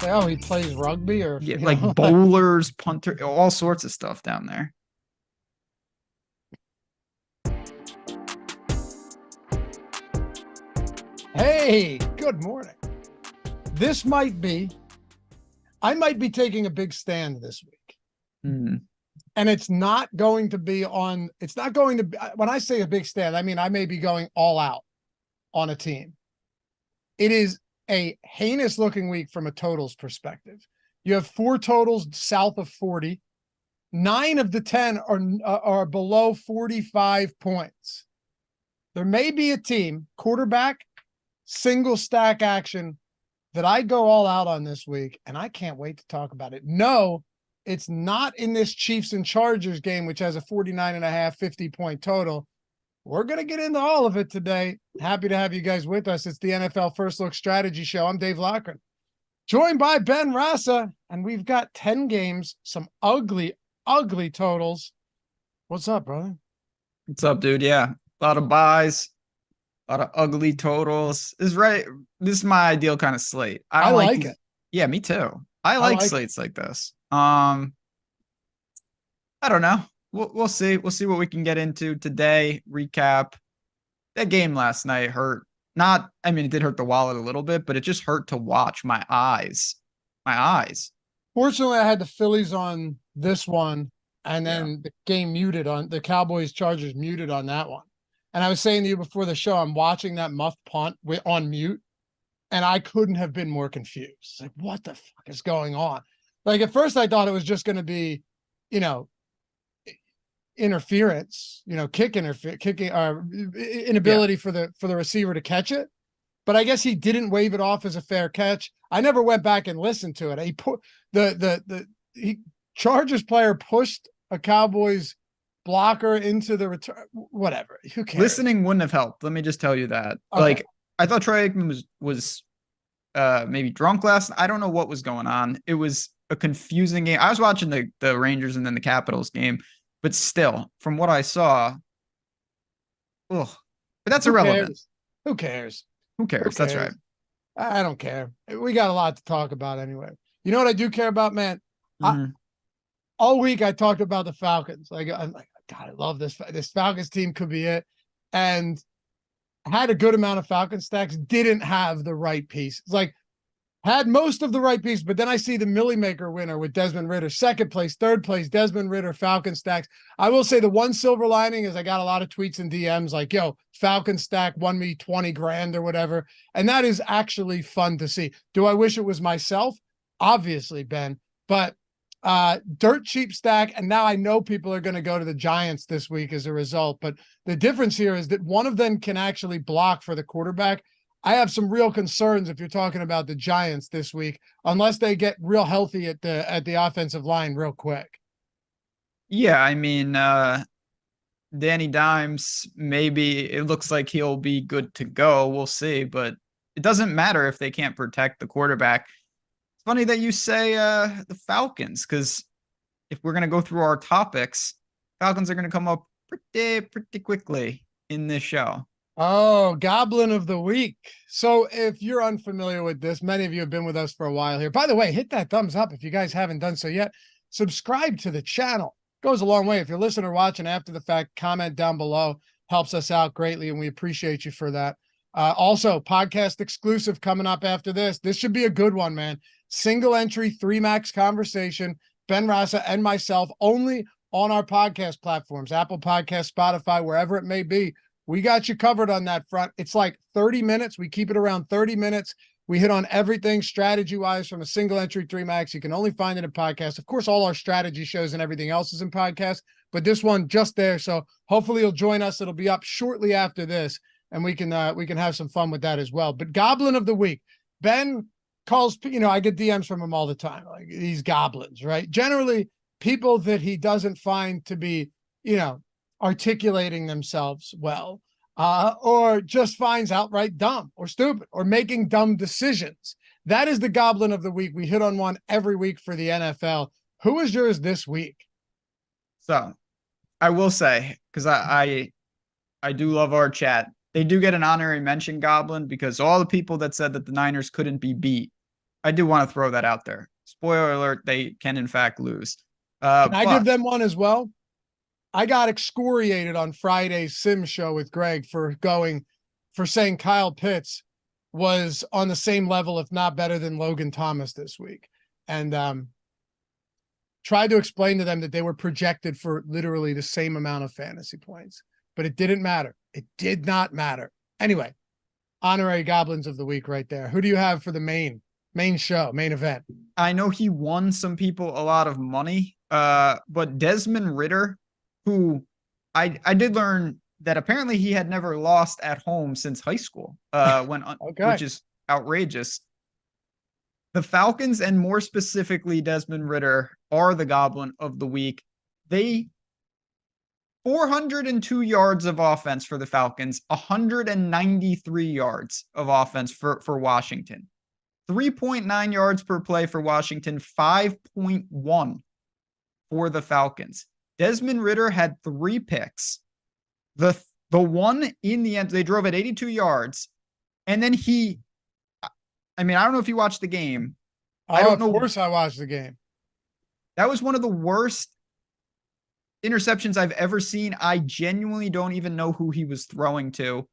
say, oh, he plays rugby or Yeah, like bowlers, punter, all sorts of stuff down there. Hey, good morning. I might be taking a big stand this week. And it's not going to be when I say a big stand, I mean, I may be going all out on a team. It is a heinous looking week from a totals perspective. You have 4 totals south of 40. 9 of the 10 are below 45 points. There may be a team, quarterback, single stack action, that I go all out on this week, and I can't wait to talk about it. No, it's not in this Chiefs and Chargers game, which has a 49.5, 50-point total. We're going to get into all of it today. Happy to have you guys with us. It's the NFL First Look Strategy Show. I'm Dave Loughran, joined by Ben Rasa, and we've got 10 games, some ugly, ugly totals. What's up, brother? What's up, dude? Yeah, a lot of buys, a lot of ugly totals. This is my ideal kind of slate. I like it. Yeah, me too. I like slates like this. I don't know. We'll see. We'll see what we can get into today. Recap. That game last night hurt. It did hurt the wallet a little bit, but it just hurt to watch. My eyes. Fortunately, I had the Phillies on this one, and then the game muted on the Cowboys-Chargers muted on that one. And I was saying to you before the show, I'm watching that muff punt on mute, and I couldn't have been more confused. Like, what the fuck is going on? Like, at first I thought it was just going to be, interference, kicking inability for the receiver to catch it. But I guess he didn't wave it off as a fair catch. I never went back and listened to it. He put the Chargers player pushed a Cowboys blocker into the return. Whatever. Who cares? Listening wouldn't have helped. Let me just tell you that. Okay. Like, I thought Troy Aikman was maybe drunk last. I don't know what was going on. It was a confusing game. I was watching the Rangers and then the Capitals game, but still, from what I saw, but that's irrelevant. Who cares? That's right. I don't care. We got a lot to talk about anyway. You know what I do care about, man? All week I talked about the Falcons. I'm like, God, I love this. This Falcons team could be it. And had a good amount of Falcon stacks, didn't have the right piece. It's like, had most of the right piece, but then I see the Millie Maker winner with Desmond Ridder, second place, third place, Desmond Ridder, Falcon stacks. I will say the one silver lining is I got a lot of tweets and DMs like, yo, Falcon stack won me 20 grand or whatever. And that is actually fun to see. Do I wish it was myself? Obviously, Ben, but dirt cheap stack. And now I know people are going to go to the Giants this week as a result. But the difference here is that one of them can actually block for the quarterback. I have some real concerns if you're talking about the Giants this week, unless they get real healthy at the offensive line real quick. Yeah, I mean, Danny Dimes, maybe it looks like he'll be good to go. We'll see, but it doesn't matter if they can't protect the quarterback. It's funny that you say the Falcons, because if we're going to go through our topics, Falcons are going to come up pretty quickly in this show. Oh, Goblin of the Week. So if you're unfamiliar with this, many of you have been with us for a while here. By the way, hit that thumbs up if you guys haven't done so yet. Subscribe to the channel. Goes a long way. If you're listening or watching after the fact, comment down below. Helps us out greatly, and we appreciate you for that. Also, podcast exclusive coming up after this. This should be a good one, man. Single entry, 3-max conversation. Ben Rasa and myself only on our podcast platforms, Apple Podcasts, Spotify, wherever it may be. We got you covered on that front. It's like 30 minutes. We keep it around 30 minutes. We hit on everything strategy-wise from a single entry 3-max. You can only find it in podcast. Of course, all our strategy shows and everything else is in podcast, but this one just there. So hopefully you'll join us. It'll be up shortly after this, and we can have some fun with that as well. But Goblin of the Week. Ben calls, I get DMs from him all the time, like these goblins, right? Generally, people that he doesn't find to be, articulating themselves well, or just finds outright dumb or stupid or making dumb decisions. That is the Goblin of the Week. We hit on one every week for the NFL. Who is yours this week? So I will say, because I do love our chat, they do get an honorary mention, Goblin, because all the people that said that the Niners couldn't be beat I do want to throw that out there. Spoiler alert, they can in fact lose. Can I give them one as well? I got excoriated on Friday's Sim show with Greg for saying Kyle Pitts was on the same level, if not better than Logan Thomas this week. And tried to explain to them that they were projected for literally the same amount of fantasy points, but it didn't matter. It did not matter. Anyway, honorary Goblins of the week right there. Who do you have for the main show, main event? I know he won some people a lot of money, but Desmond Ridder, who I did learn that apparently he had never lost at home since high school, which is outrageous. The Falcons, and more specifically Desmond Ridder, are the Goblin of the week. 402 yards of offense for the Falcons, 193 yards of offense for Washington. 3.9 yards per play for Washington, 5.1 for the Falcons. Desmond Ridder had 3 picks. The one in the end, they drove at 82 yards. And then I don't know if you watched the game. I don't know. Of course I watched the game. That was one of the worst interceptions I've ever seen. I genuinely don't even know who he was throwing to.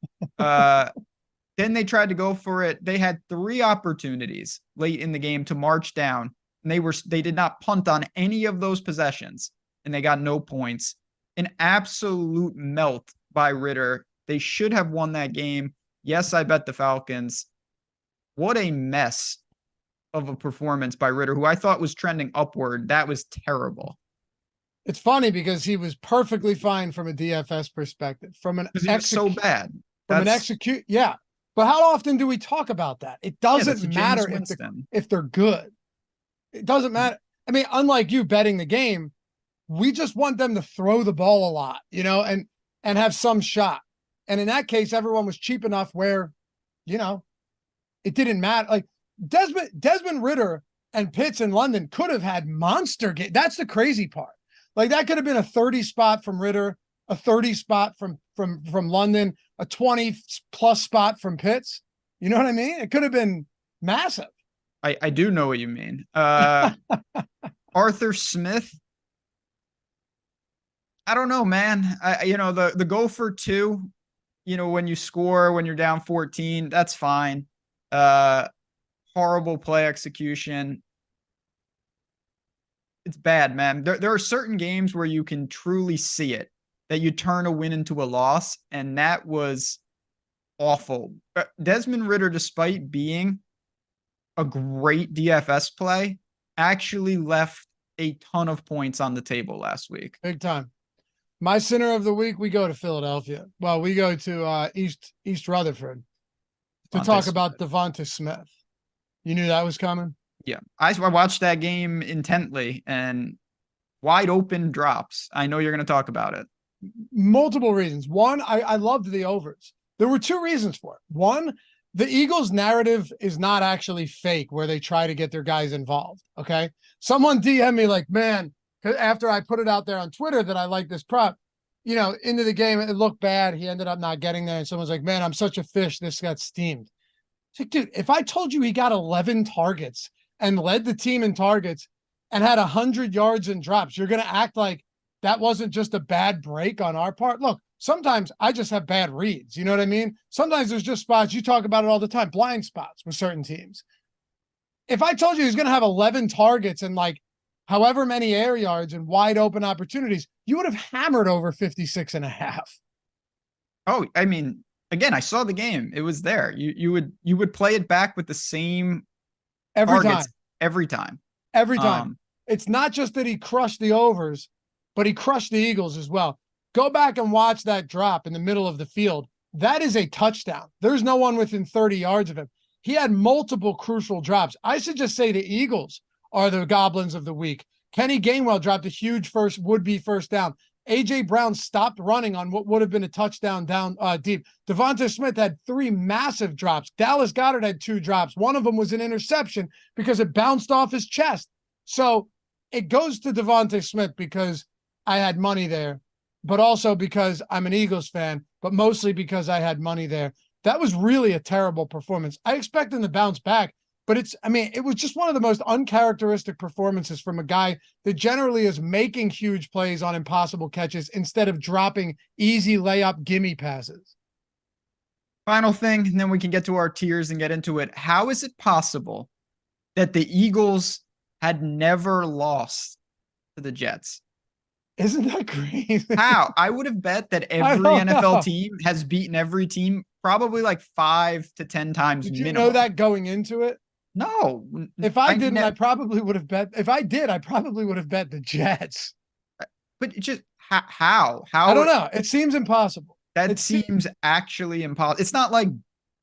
Then they tried to go for it. They had 3 opportunities late in the game to march down, and they did not punt on any of those possessions, and they got no points. An absolute melt by Ridder. They should have won that game. Yes, I bet the Falcons. What a mess of a performance by Ridder, who I thought was trending upward. That was terrible. It's funny because he was perfectly fine from a DFS perspective. From an so bad. Yeah. But how often do we talk about that? It doesn't matter if they're good. It doesn't matter. I mean, unlike you betting the game, we just want them to throw the ball a lot, and have some shot. And in that case, everyone was cheap enough where, it didn't matter. Like Desmond Ridder and Pitts in London could have had monster game. That's the crazy part. Like that could have been a 30 spot from Ridder, a 30 spot from London, a 20 plus spot from Pitts. You know what I mean? It could have been massive. I do know what you mean. Arthur Smith. I don't know, man. The go for 2, when you score, when you're down 14, that's fine. Horrible play execution. It's bad, man. There are certain games where you can truly see it, that you turn a win into a loss, and that was awful. Desmond Ridder, despite being a great DFS play, actually left a ton of points on the table last week. Big time. My center of the week, we go to Philadelphia. Well, we go to East Rutherford to talk about Devonta Smith. You knew that was coming? Yeah. I watched that game intently, and wide open drops. I know you're going to talk about it. Multiple reasons. One, I loved the overs. There were 2 reasons for it. One, the Eagles' narrative is not actually fake, where they try to get their guys involved. Okay. Someone DM me like, man, after I put it out there on Twitter that I like this prop, into the game, it looked bad. He ended up not getting there. And someone's like, man, I'm such a fish. This got steamed. It's like, dude, if I told you he got 11 targets and led the team in targets and had 100 yards in drops, you're going to act like that wasn't just a bad break on our part. Look, sometimes I just have bad reads. You know what I mean? Sometimes there's just spots. You talk about it all the time, blind spots with certain teams. If I told you he's going to have 11 targets and like however many air yards and wide open opportunities, you would have hammered over 56.5. Oh, I mean, again, I saw the game. It was there. You would play it back with the same every time. It's not just that he crushed the overs, but he crushed the Eagles as well. Go back and watch that drop in the middle of the field. That is a touchdown. There's no one within 30 yards of him. He had multiple crucial drops. I should just say the Eagles are the Goblins of the week. Kenny Gainwell dropped a huge would-be first down. A.J. Brown stopped running on what would have been a touchdown down deep. Devonta Smith had 3 massive drops. Dallas Goedert had 2 drops. One of them was an interception because it bounced off his chest. So it goes to Devonta Smith because I had money there, but also because I'm an Eagles fan, but mostly because I had money there. That was really a terrible performance. I expect him to bounce back, But I mean, it was just one of the most uncharacteristic performances from a guy that generally is making huge plays on impossible catches instead of dropping easy layup gimme passes. Final thing, and then we can get to our tiers and get into it. How is it possible that the Eagles had never lost to the Jets? Isn't that crazy? How? I would have bet that every NFL team has beaten every team probably like 5 to 10 times Did you minimum. know that going into it? No. If I didn't, I probably would have bet. If I did, I probably would have bet the Jets. But just how? I don't know. It seems impossible. It seems actually impossible. It's not like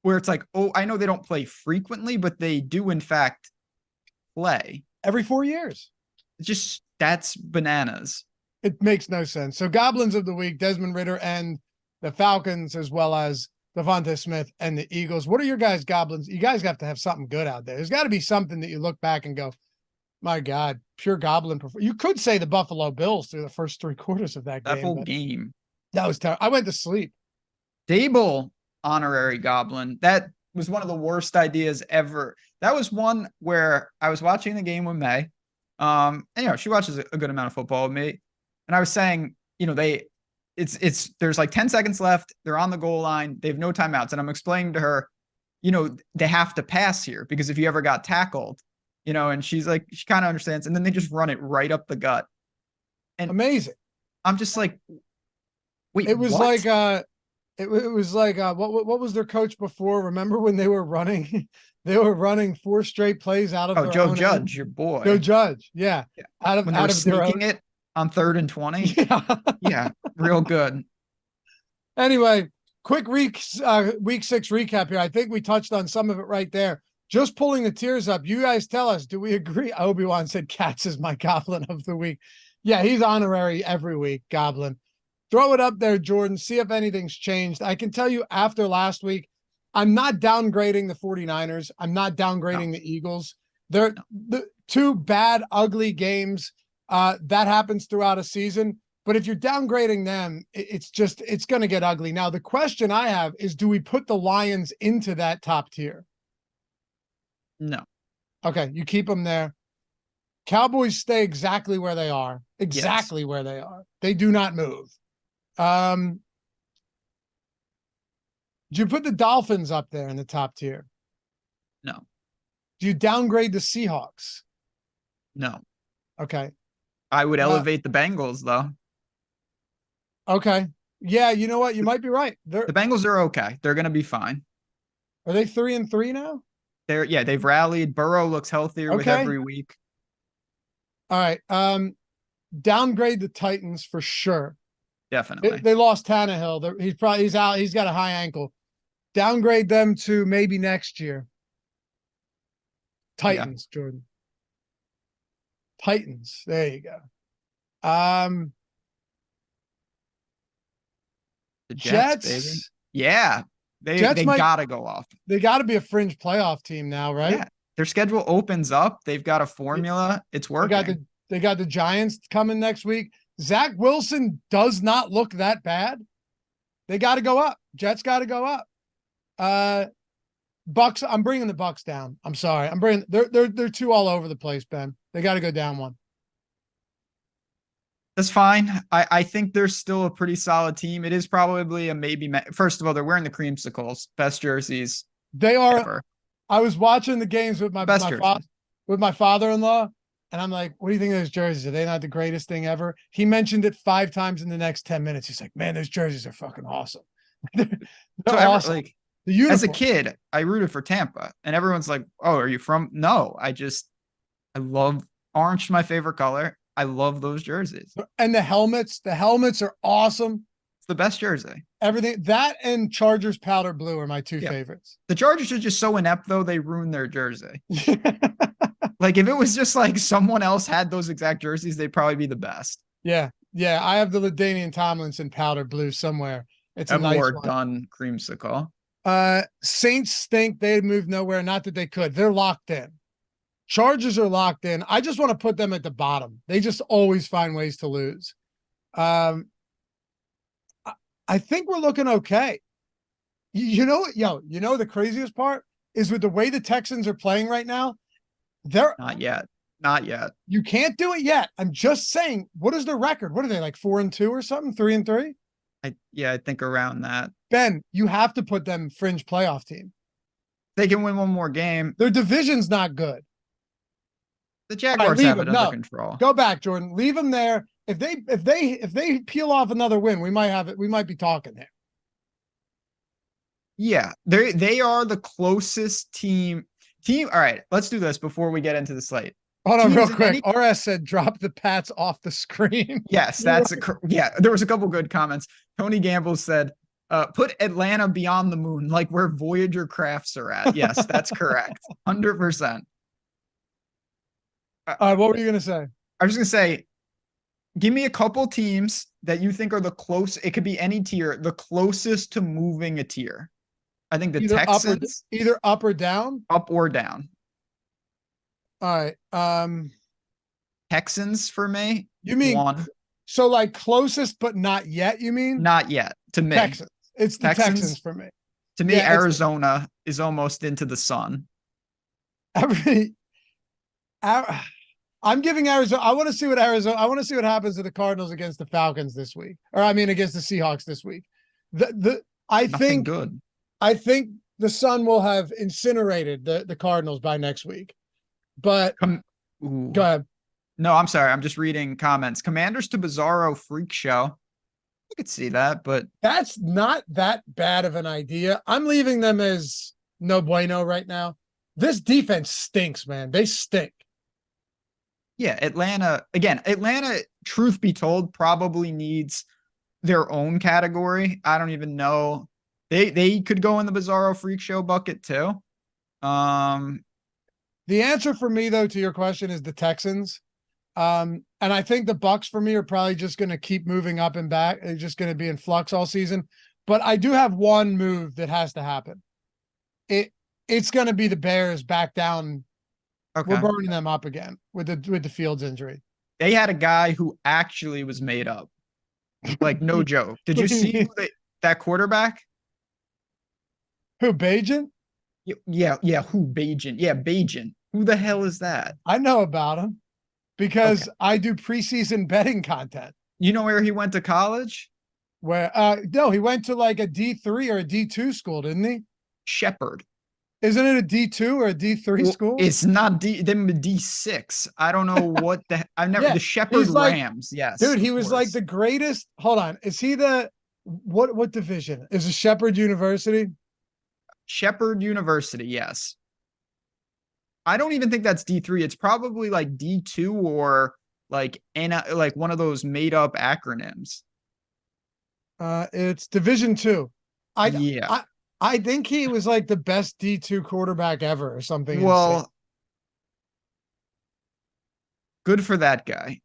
where it's like, oh, I know they don't play frequently, but they do in fact play every 4 years. Just that's bananas. It makes no sense. So Goblins of the week, Desmond Ridder and the Falcons, as well as Devonta Smith and the Eagles. What are your guys' Goblins? You guys have to have something good out there. There's got to be something that you look back and go, my God, pure Goblin. You could say the Buffalo Bills through the first 3 quarters of that game. That whole game. That was terrible. I went to sleep. Dable, honorary Goblin. That was one of the worst ideas ever. That was one where I was watching the game with May. And she watches a good amount of football with me. And I was saying, there's like 10 seconds left. They're on the goal line. They have no timeouts. And I'm explaining to her, they have to pass here because if you ever got tackled, and she's like, she kind of understands. And then they just run it right up the gut. And amazing. I'm just like, wait, it was what? What was their coach before? Remember when they were running? They were running 4 straight plays out of their Joe own Judge, end. Joe Judge, Joe Judge. Yeah. Out of sneaking it on 3rd and 20. Yeah, real good. Anyway, quick week 6 recap here. I think we touched on some of it right there. Just pulling the tiers up. You guys tell us, do we agree? Obi-Wan said Katz is my Goblin of the week. Yeah, he's honorary every week, Goblin. Throw it up there, Jordan. See if anything's changed. I can tell you after last week, I'm not downgrading the 49ers. I'm not downgrading the Eagles. They're the 2 bad, ugly games. That happens throughout a season. But if you're downgrading them, it's going to get ugly. Now, the question I have is, do we put the Lions into that top tier? No. Okay, you keep them there. Cowboys stay exactly where they are. Exactly where they are. They do not move. Do you put the Dolphins up there in the top tier? No. Do you downgrade the Seahawks? No. Okay. I would elevate the Bengals, though. Okay. Yeah, you know what? You might be right. The Bengals are okay. They're going to be fine. Are they 3-3 now? They've rallied. Burrow looks healthier with every week. All right. Downgrade the Titans for sure. Definitely. They lost Tannehill. He's out. He's got a high ankle. Downgrade them to maybe next year. Titans, yeah. Jordan. Titans. There you go. The Jets, baby. Yeah. They gotta go off. They gotta be a fringe playoff team now, right? Yeah. Their schedule opens up. They've got a formula. It's working. They got the Giants coming next week. Zach Wilson does not look that bad. They got to go up. Jets got to go up. Bucks. I'm bringing the Bucks down. I'm sorry. They're too all over the place, Ben. They got to go down one. That's fine. I think they're still a pretty solid team. It is probably a maybe. First of all, they're wearing the creamsicles, best jerseys. They are. Ever. I was watching the games with my father-in-law. And I'm like, what do you think of those jerseys? Are they not the greatest thing ever? He mentioned it 5 times in the next 10 minutes. He's like, man, those jerseys are fucking awesome. they're awesome. Like, as a kid, I rooted for Tampa. And everyone's like, oh, are you from? No, I love orange, my favorite color. I love those jerseys. And the helmets are awesome. It's the best jersey. Everything. That and Chargers powder blue are my 2 favorites. The Chargers are just so inept, though, they ruin their jersey. Like, if it was just like someone else had those exact jerseys, they'd probably be the best. Yeah. Yeah. I have the LaDainian Tomlinson powder blue somewhere. It's a nice one. Done creamsicle. Saints stink. They moved nowhere. Not that they could. They're locked in. Chargers are locked in. I just want to put them at the bottom. They just always find ways to lose. I think we're looking okay. You know the craziest part is with the way the Texans are playing right now, they're Not yet. Not yet. you can't do it yet. I'm just saying, what is their record? What are they, like 4-2 or something? 3-3? I think around that. Ben, you have to put them fringe playoff team. They can win one more game. Their division's not good. The Jaguars have it under control. Go back, Jordan. Leave them there. If they peel off another win, we might have it. We might be talking here. Yeah, they are the closest team. All right, let's do this before we get into the slate. Hold on, real quick. RS said, "Drop the Pats off the screen." Yes, yeah. There was a couple good comments. Tony Gamble said, "Put Atlanta beyond the moon, like where Voyager crafts are at." Yes, that's correct, 100%. What were you gonna say? I was gonna say, give me a couple teams that you think are the close. It could be any tier, the closest to moving a tier. I think the Texans, either up or down. Up or down. All right. Texans for me. You mean one. So like closest but not yet? You mean not yet to me? Texans. It's the Texans for me. To me, yeah, Arizona is almost into the sun. I'm giving Arizona. I want to see what happens to the Cardinals against the Falcons this week, or I mean against the Seahawks this week. I think the Sun will have incinerated the Cardinals by next week. But go ahead. No, I'm sorry. I'm just reading comments. Commanders to Bizarro freak show. I could see that, but that's not that bad of an idea. I'm leaving them as no bueno right now. This defense stinks, man. They stink. Yeah, Atlanta, truth be told, probably needs their own category. I don't even know. They could go in the Bizarro freak show bucket too. The answer for me, though, to your question is the Texans. And I think the Bucks for me are probably just going to keep moving up and back. They're just going to be in flux all season. But I do have one move that has to happen. It's going to be the Bears back down. Okay. We're burning them up again with the Fields injury. They had a guy who actually was made up. Like, no joke. Did you see that quarterback? Who, Bajan? Yeah. Who, Bajan? Yeah, Bajan. Who the hell is that? I know about him because I do preseason betting content. You know where he went to college? Where? No, he went to like a D3 or a D2 school, didn't he? Shepherd. Isn't it a D2 or a D3 school? It's not them D6. I don't know what the Shepherd Rams. Yes. Dude, he was like the greatest. Hold on. Is he what division? Is it Shepherd University? Shepherd University, yes. I don't even think that's D3. It's probably like D2 or like one of those made up acronyms. It's Division 2. I think he was like the best D2 quarterback ever or something. Well, insane. Good for that guy.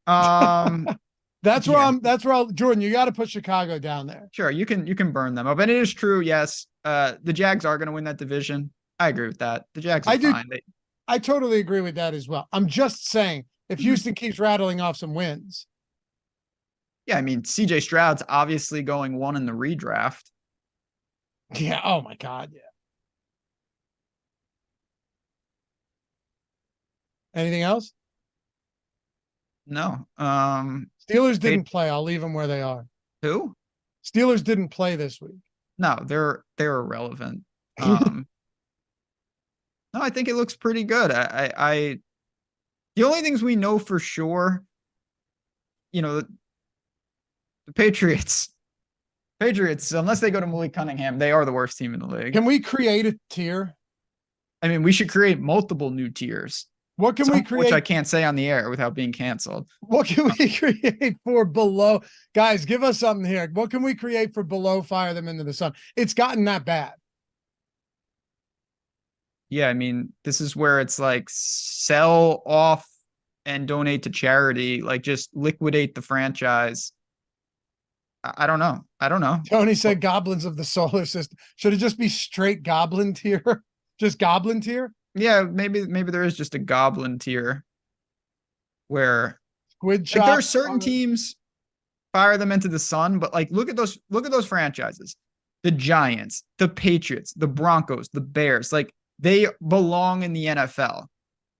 That's where Jordan, you got to put Chicago down there. Sure, you can burn them up. And it is true, yes. The Jags are going to win that division. I agree with that. The Jags are fine. I totally agree with that as well. I'm just saying, if Houston keeps rattling off some wins. Yeah, I mean, CJ Stroud's obviously going 1 in the redraft. Yeah. Oh my God. Yeah. Anything else? No. Steelers didn't play. I'll leave them where they are. Who? Steelers didn't play this week. No, they're irrelevant. No, I think it looks pretty good. The only things we know for sure, the Patriots, unless they go to Malik Cunningham, they are the worst team in the league. Can we create a tier? I mean, we should create multiple new tiers. What can we create? Which I can't say on the air without being canceled. What can we create for below? Guys, give us something here. What can we create for below fire them into the sun? It's gotten that bad. Yeah, I mean, this is where it's like sell off and donate to charity, like just liquidate the franchise. I don't know. Tony said goblins of the solar system. Should it just be straight goblin tier? Just goblin tier? Yeah, maybe there is just a goblin tier where Squid there are certain teams fire them into the sun, but like look at those franchises. The Giants, the Patriots, the Broncos, the Bears. Like they belong in the NFL.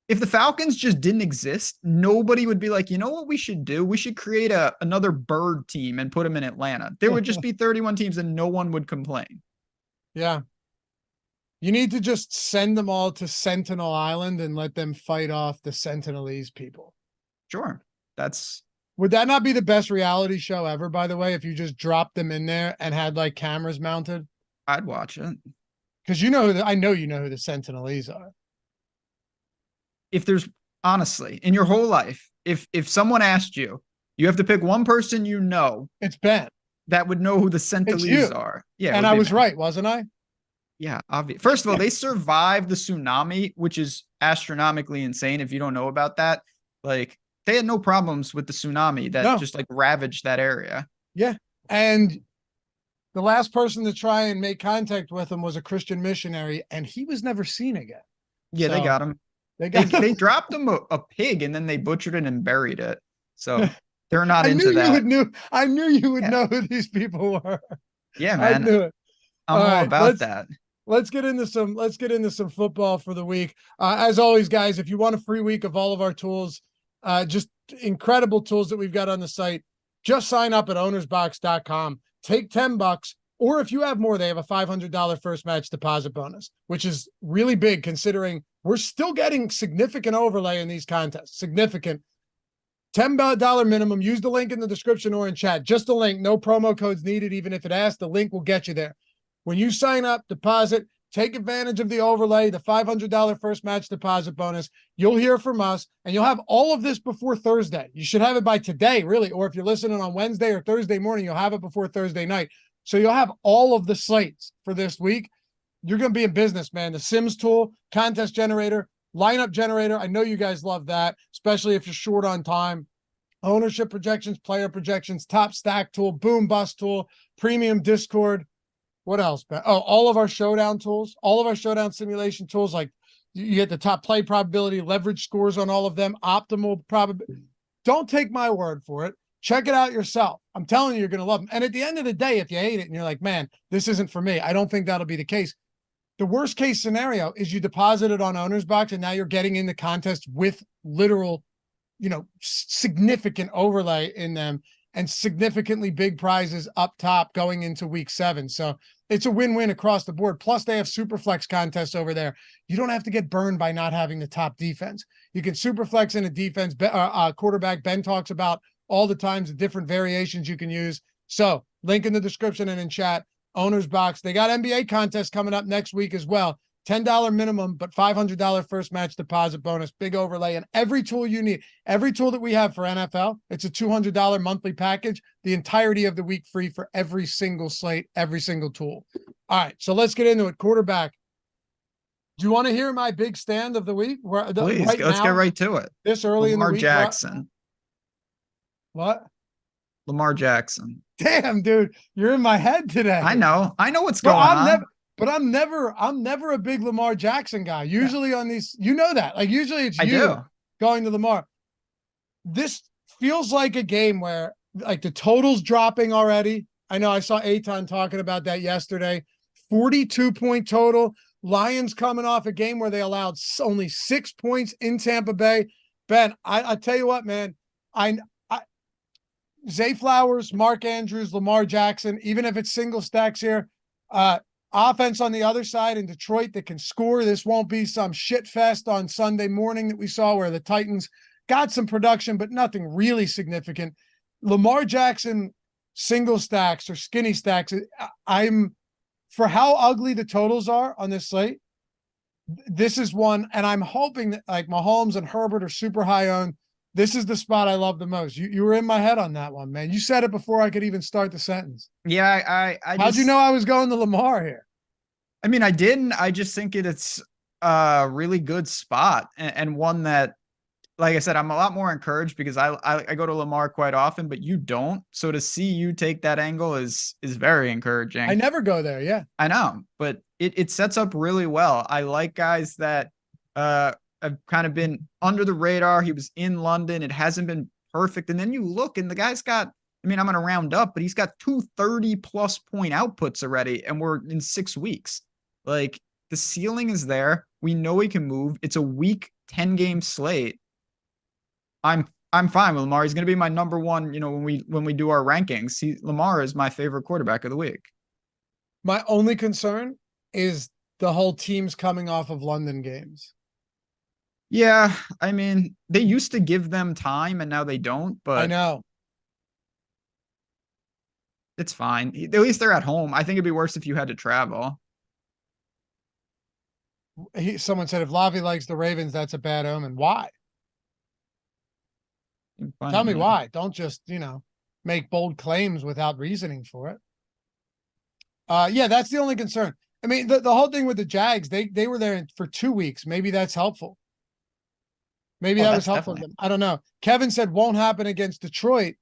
If the Falcons just didn't exist, nobody would be like, you know what we should do? We should create another bird team and put them in Atlanta. There would just be 31 teams and no one would complain. Yeah. You need to just send them all to Sentinel Island and let them fight off the Sentinelese people. Sure. Would that not be the best reality show ever, by the way, if you just dropped them in there and had like cameras mounted? I'd watch it. Because you know, I know you know who the Sentinelese are. If there's, honestly, in your whole life, if someone asked you, you have to pick one person you know. It's Ben. That would know who the Sentinelese are. Yeah. And I was right, wasn't I? Yeah, obvious. First of all, they survived the tsunami, which is astronomically insane if you don't know about that. Like, they had no problems with the tsunami that just like ravaged that area. Yeah. And the last person to try and make contact with him was a Christian missionary, and he was never seen again. Yeah, so, they got him. They dropped him a pig and then they butchered it and buried it. So they're not into that. I knew you would know who these people were. Yeah, man. I knew it. I'm all about that. Let's get into some football for the week. As always, guys, if you want a free week of all of our tools, just incredible tools that we've got on the site, just sign up at OwnersBox.com. Take $10, or if you have more, they have a $500 first match deposit bonus, which is really big considering we're still getting significant overlay in these contests. Significant. $10 minimum. Use the link in the description or in chat. Just a link. No promo codes needed. Even if it asks, the link will get you there. When you sign up, deposit, take advantage of the overlay, the $500 first match deposit bonus. You'll hear from us, and you'll have all of this before Thursday. You should have it by today, really. Or if you're listening on Wednesday or Thursday morning, you'll have it before Thursday night. So you'll have all of the slates for this week. You're going to be in business, man. The Sims tool, contest generator, lineup generator. I know you guys love that, especially if you're short on time. Ownership projections, player projections, top stack tool, boom bust tool, premium Discord. What else? Oh, all of our showdown tools, all of our showdown simulation tools. Like you get the top play probability, leverage scores on all of them, optimal probability. Don't take my word for it. Check it out yourself. I'm telling you, you're going to love them. And at the end of the day, if you hate it and you're like, man, this isn't for me, I don't think that'll be the case. The worst case scenario is you deposit it on OwnersBox and now you're getting in the contest with literal, significant overlay in them and significantly big prizes up top going into week 7. So it's a win-win across the board. Plus they have super flex contests over there. You don't have to get burned by not having the top defense. You can super flex in a defense quarterback. Ben talks about all the times the different variations you can use. So link in the description and in chat. OwnersBox. They got NBA contests coming up next week as well. $10 minimum, but $500 first match deposit bonus, big overlay, and every tool you need. Every tool that we have for NFL, it's a $200 monthly package, the entirety of the week free for every single slate, every single tool. All right, so let's get into it. Quarterback. Do you want to hear my big stand of the week? Please, let's get right to it. This early in the week. Lamar Jackson. What? Lamar Jackson. Damn, dude, you're in my head today. I know what's going on. I'm never a big Lamar Jackson guy. Usually on these, that. Like usually it's going to Lamar. This feels like a game where like the total's dropping already. I know I saw Eitan talking about that yesterday. 42-point total. Lions coming off a game where they allowed only 6 points in Tampa Bay. Ben, I tell you what, man, Zay Flowers, Mark Andrews, Lamar Jackson, even if it's single stacks here, offense on the other side in Detroit that can score. This won't be some shit fest on Sunday morning that we saw where the Titans got some production, but nothing really significant. Lamar Jackson, single stacks or skinny stacks. For how ugly the totals are on this slate, this is one, and I'm hoping that like Mahomes and Herbert are super high owned. This is the spot I love the most. You were in my head on that one, man. You said it before I could even start the sentence. Yeah, how'd you know I was going to Lamar here? I mean, I didn't. I just think it's a really good spot and one that, like I said, I'm a lot more encouraged because I go to Lamar quite often, but you don't. So to see you take that angle is very encouraging. I never go there. Yeah, I know, but it sets up really well. I like guys that have kind of been under the radar. He was in London. It hasn't been perfect. And then you look and the guy's got, I mean, I'm going to round up, but he's got 2 30+ point outputs already. And we're in 6 weeks. Like the ceiling is there. We know he can move. It's a week 10-game slate. I'm fine with Lamar. He's going to be my number one, when we do our rankings. Lamar is my favorite quarterback of the week. My only concern is the whole team's coming off of London games. Yeah, I mean, they used to give them time and now they don't, I but know. it's fine. At least they're at home. I think it'd be worse if you had to travel. Someone said if Lavi likes the Ravens, that's a bad omen. Why? Tell me why. Don't just, make bold claims without reasoning for it. Yeah, that's the only concern. I mean, the whole thing with the Jags, they were there for 2 weeks. Maybe that's helpful. Maybe that was helpful to them. I don't know. Kevin said won't happen against Detroit.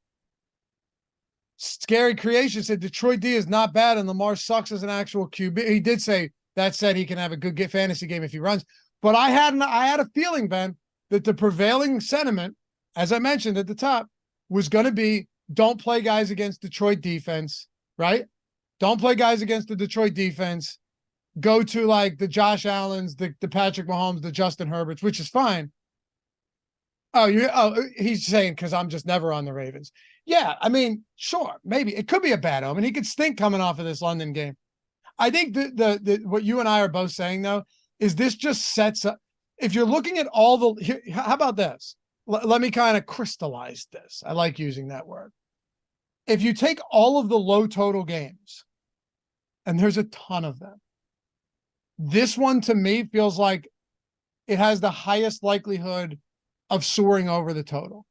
Scary Creation said Detroit D is not bad and Lamar sucks as an actual QB. He did say that said he can have a good fantasy game if he runs. But I had a feeling, Ben, that the prevailing sentiment, as I mentioned at the top, was going to be don't play guys against Detroit defense, right? Don't play guys against the Detroit defense. Go to like the Josh Allens, the Patrick Mahomes, the Justin Herberts, which is fine. He's saying because I'm just never on the Ravens. Yeah, I mean, sure, maybe it could be a bad omen. He could stink coming off of this London game. I think the what you and I are both saying though is this just sets up. If you're looking at all how about this? Let me kind of crystallize this. I like using that word. If you take all of the low total games, and there's a ton of them, this one to me feels like it has the highest likelihood of soaring over the total.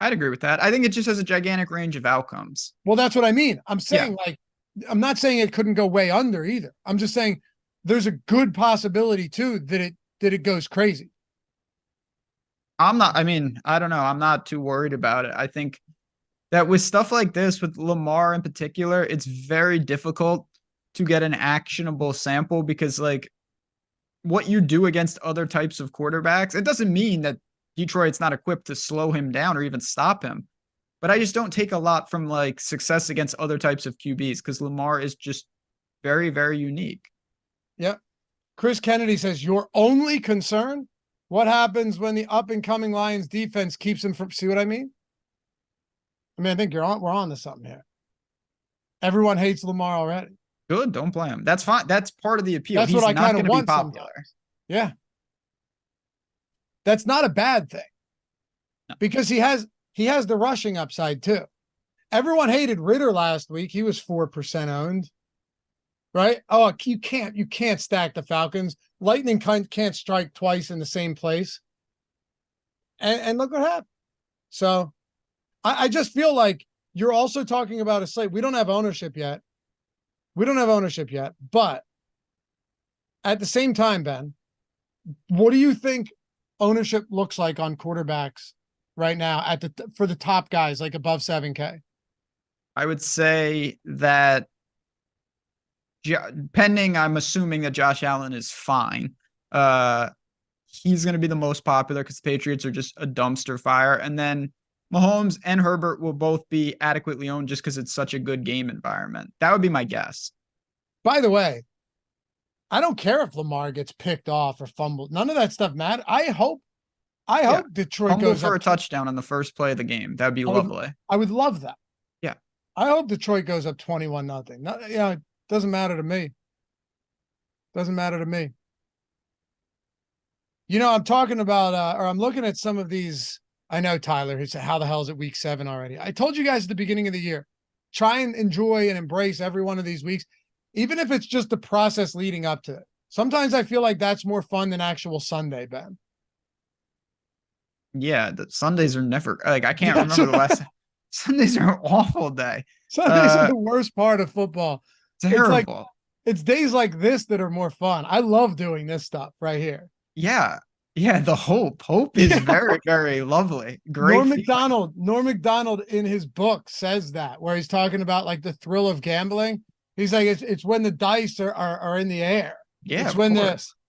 I'd agree with that. I think it just has a gigantic range of outcomes. Well, that's what I mean. I'm saying I'm not saying it couldn't go way under either. I'm just saying there's a good possibility too that it goes crazy. I don't know. I'm not too worried about it. I think that with stuff like this, with Lamar in particular, it's very difficult to get an actionable sample because like what you do against other types of quarterbacks, it doesn't mean that Detroit's not equipped to slow him down or even stop him. But I just don't take a lot from like success against other types of QBs because Lamar is just very, very unique. Yep. Chris Kennedy says, your only concern, what happens when the up-and-coming Lions defense keeps him from, see what I mean? I think we're on to something here. Everyone hates Lamar already. Good, don't play him. That's fine. That's part of the appeal. That's He's what I not kind of want. Popular. Sometimes. Yeah. That's not a bad thing. No. Because he has the rushing upside too. Everyone hated Ritter last week. He was 4% owned. Right? Oh, you can't stack the Falcons. Lightning can't strike twice in the same place. And look what happened. So I just feel like you're also talking about a slate. We don't have ownership yet. But at the same time, Ben, what do you think ownership looks like on quarterbacks right now for the top guys, like above 7K? I would say that pending, I'm assuming that Josh Allen is fine. He's going to be the most popular because the Patriots are just a dumpster fire. And then Mahomes and Herbert will both be adequately owned just because it's such a good game environment. That would be my guess. By the way, I don't care if Lamar gets picked off or fumbled. None of that stuff matters. I hope Detroit goes for a touchdown on the first play of the game. That'd be lovely. I would love that. Yeah. I hope Detroit goes up 21-0. It doesn't matter to me. I'm talking about, or I'm looking at some of these. I know Tyler, he said, how the hell is it week 7 already? I told you guys at the beginning of the year, try and enjoy and embrace every one of these weeks, even if it's just the process leading up to it. Sometimes I feel like that's more fun than actual Sunday, Ben. Yeah, the Sundays are never, like, I can't remember the last. Sundays are an awful day. Sundays are the worst part of football. Terrible. It's days like this that are more fun. I love doing this stuff right here. Yeah. Yeah, the hope is very, very lovely. Great. Norm Macdonald in his book says that, where he's talking about like the thrill of gambling. He's like, it's when the dice are in the air. Yeah, it's when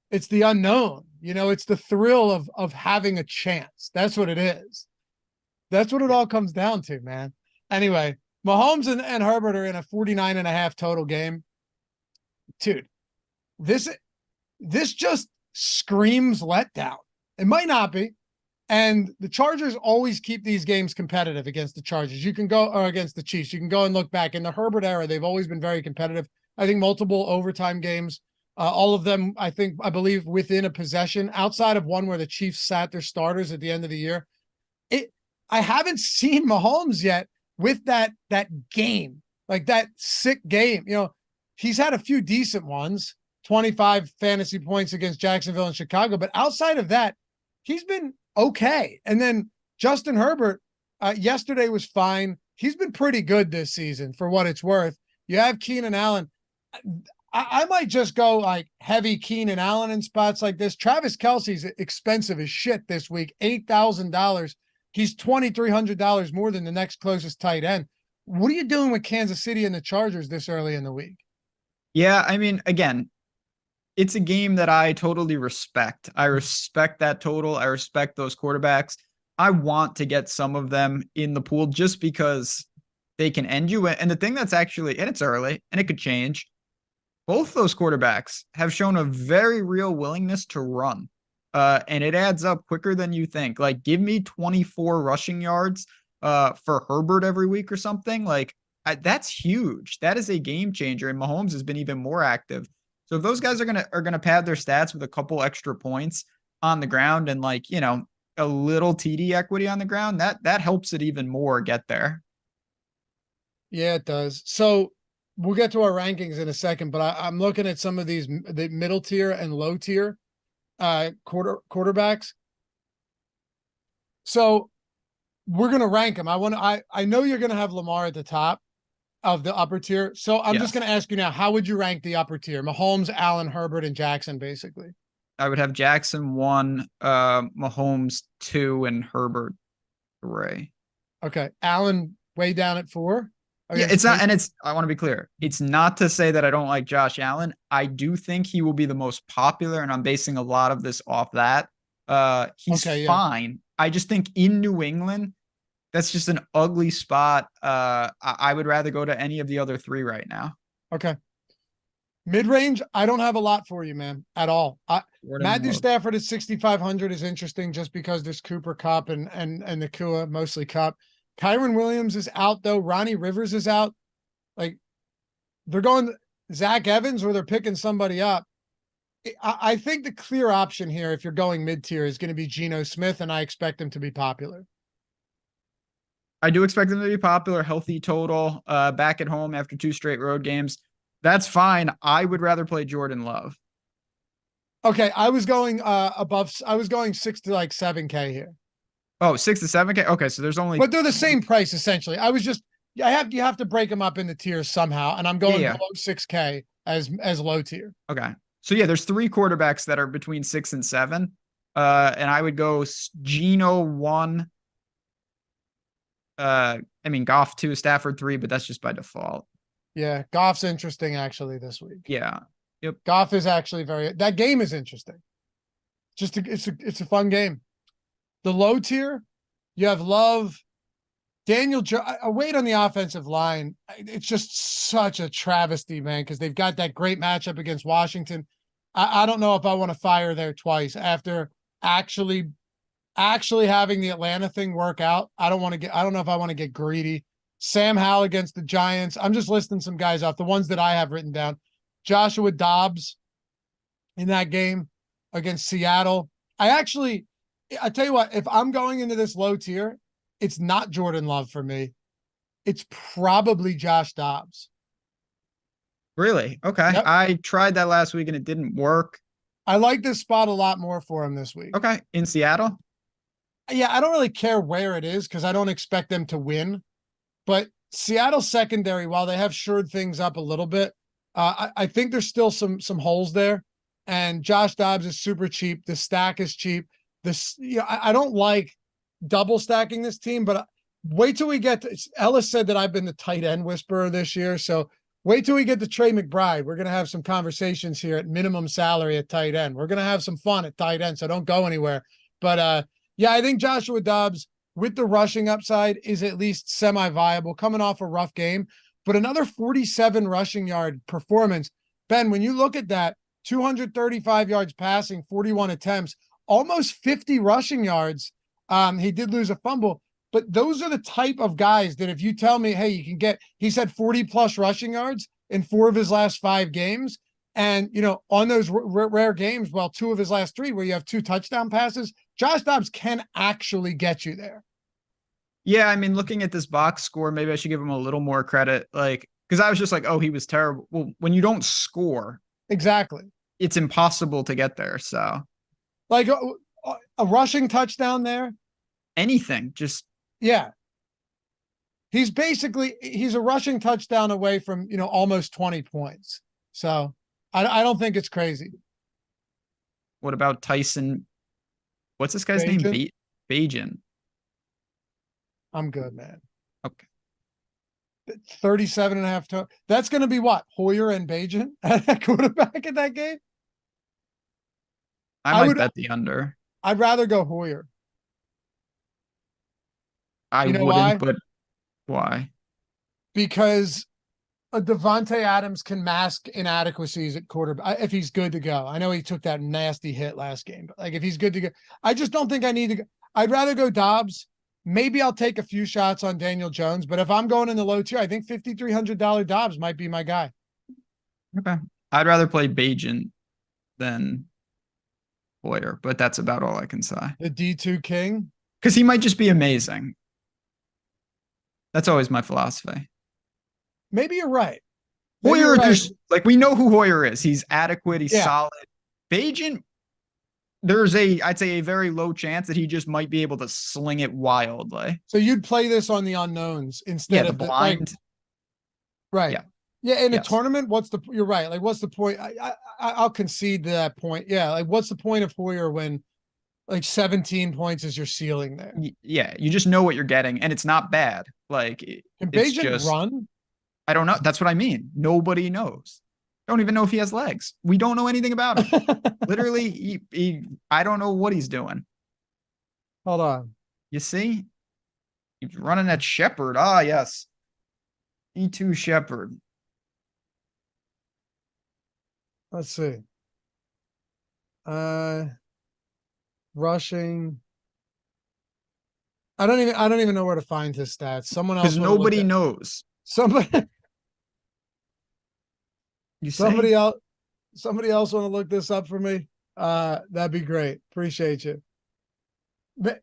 it's the unknown. It's the thrill of having a chance. That's what it is. That's what it all comes down to, man. Anyway, Mahomes and Herbert are in a 49.5 total game. dude, this just screams letdown. It might not be. And the Chargers always keep these games competitive against the Chargers. You can go, or against the Chiefs. You can go and look back in the Herbert era. They've always been very competitive. I think multiple overtime games, all of them, I believe within a possession, outside of one where the Chiefs sat their starters at the end of the year. I haven't seen Mahomes yet with that game, like that sick game. He's had a few decent ones, 25 fantasy points against Jacksonville and Chicago, but outside of that, he's been okay. And then Justin Herbert, yesterday was fine. He's been pretty good this season for what it's worth. You have Keenan Allen. I might just go like heavy Keenan Allen in spots like this. Travis Kelce's expensive as shit this week, $8,000. He's $2,300 more than the next closest tight end. What are you doing with Kansas City and the Chargers this early in the week? Yeah, I mean, again, it's a game that I totally respect. I respect that total. I respect those quarterbacks. I want to get some of them in the pool just because they can end you. And the thing that's actually, and it's early and it could change, both those quarterbacks have shown a very real willingness to run. And it adds up quicker than you think. Like, give me 24 rushing yards for Herbert every week or something. Like, that's huge. That is a game changer. And Mahomes has been even more active. So if those guys are gonna pad their stats with a couple extra points on the ground and like, a little TD equity on the ground, that helps it even more get there. Yeah, it does. So we'll get to our rankings in a second, but I'm looking at some of these, the middle tier and low tier quarterbacks. So we're going to rank them. I know you're going to have Lamar at the top of the upper tier. So I'm just going to ask you now, how would you rank the upper tier? Mahomes, Allen, Herbert, and Jackson, basically. I would have Jackson 1, Mahomes 2, and Herbert 3. Okay. Allen way down at 4. Yeah, it's not, and I want to be clear. It's not to say that I don't like Josh Allen. I do think he will be the most popular, and I'm basing a lot of this off that. He's fine. I just think in New England, that's just an ugly spot. I would rather go to any of the other 3 right now. Okay. Mid-range, I don't have a lot for you, man, at all. Matthew Stafford at 6,500 is interesting just because there's Cooper Kupp and Nakua, mostly Kupp. Kyron Williams is out, though. Ronnie Rivers is out. Like, they're going Zach Evans or they're picking somebody up. I think the clear option here, if you're going mid-tier, is going to be Geno Smith, and I expect him to be popular. I do expect him to be popular, healthy total, back at home after 2 straight road games. That's fine. I would rather play Jordan Love. Okay, I was going above. I was going 6 to like 7K here. Oh, 6 to 7K. Okay, so there's only, but they're the same price essentially. You have to break them up into tiers somehow, and I'm going below 6K as low tier. Okay, so yeah, there's 3 quarterbacks that are between 6 and 7, and I would go Geno 1. I mean Goff 2, Stafford 3, but that's just by default. Yeah, Goff's interesting actually this week. Yeah, yep. Goff is actually that game is interesting. It's a fun game. The low tier, you have Love, Daniel. I wait on the offensive line. It's just such a travesty, man, because they've got that great matchup against Washington. I don't know if I want to fire there twice after actually having the Atlanta thing work out. I don't know if I want to get greedy. Sam Howell against the Giants. I'm just listing some guys off, the ones that I have written down. Joshua Dobbs in that game against Seattle. I tell you what, if I'm going into this low tier, it's not Jordan Love for me. It's probably Josh Dobbs. Really? Okay. Yep. I tried that last week and it didn't work. I like this spot a lot more for him this week. Okay. In Seattle? Yeah, I don't really care where it is because I don't expect them to win. But Seattle secondary, while they have shored things up a little bit, I think there's still some holes there. And Josh Dobbs is super cheap. The stack is cheap. I don't like double stacking this team, but wait till we get to, Ellis said that I've been the tight end whisperer this year. So wait till we get to Trey McBride. We're going to have some conversations here at minimum salary at tight end. We're going to have some fun at tight end. So don't go anywhere. But yeah, I think Joshua Dobbs with the rushing upside is at least semi-viable coming off a rough game, but another 47 rushing yard performance. Ben, when you look at that, 235 yards passing, 41 attempts, almost 50 rushing yards. He did lose a fumble, but those are the type of guys that if you tell me, hey, you can get, he's had 40 plus rushing yards in 4 of his last 5 games. And, on those rare games, well, 2 of his last 3 where you have 2 touchdown passes, Josh Dobbs can actually get you there. Yeah, I mean, looking at this box score, maybe I should give him a little more credit. Like, because I was just like, oh, he was terrible. Well, when you don't score, exactly, it's impossible to get there. So, like a rushing touchdown there, anything, just yeah. He's a rushing touchdown away from, almost 20 points. So I don't think it's crazy. What about Tyson? What's this guy's name? Bajan. I'm good, man. Okay. 37 and a half. That's going to be what? Hoyer and Bajan at quarterback in that game? I might bet the under. I'd rather go Hoyer. I wouldn't, why? But why? Because a Devontae Adams can mask inadequacies at quarterback if he's good to go. I know he took that nasty hit last game, but like if he's good to go, I just don't think I need to go. I'd rather go Dobbs. Maybe I'll take a few shots on Daniel Jones, but if I'm going in the low tier, I think $5,300 Dobbs might be my guy. Okay. I'd rather play Bajan than Hoyer, but that's about all I can say. The D2 King? Because he might just be amazing. That's always my philosophy. Maybe you're right. Hoyer, just like we know who Hoyer is. He's adequate. He's solid. Bajan, I'd say a very low chance that he just might be able to sling it wildly. So you'd play this on the unknowns instead of the blind. Right. Yeah. In a tournament, you're right. Like, what's the point? I'll concede to that point. Yeah. Like, what's the point of Hoyer when like 17 points is your ceiling there? Yeah. You just know what you're getting and it's not bad. Like, can Bajan run? I don't know. That's what I mean. Nobody knows. Don't even know if he has legs. We don't know anything about him. Literally, I don't know what he's doing. Hold on. You see? He's running at Shepherd. Ah, yes. E2 Shepherd. Let's see. Rushing. I don't even know where to find his stats. Someone else. Because nobody knows. Somebody else want to look this up for me? That'd be great. Appreciate you. But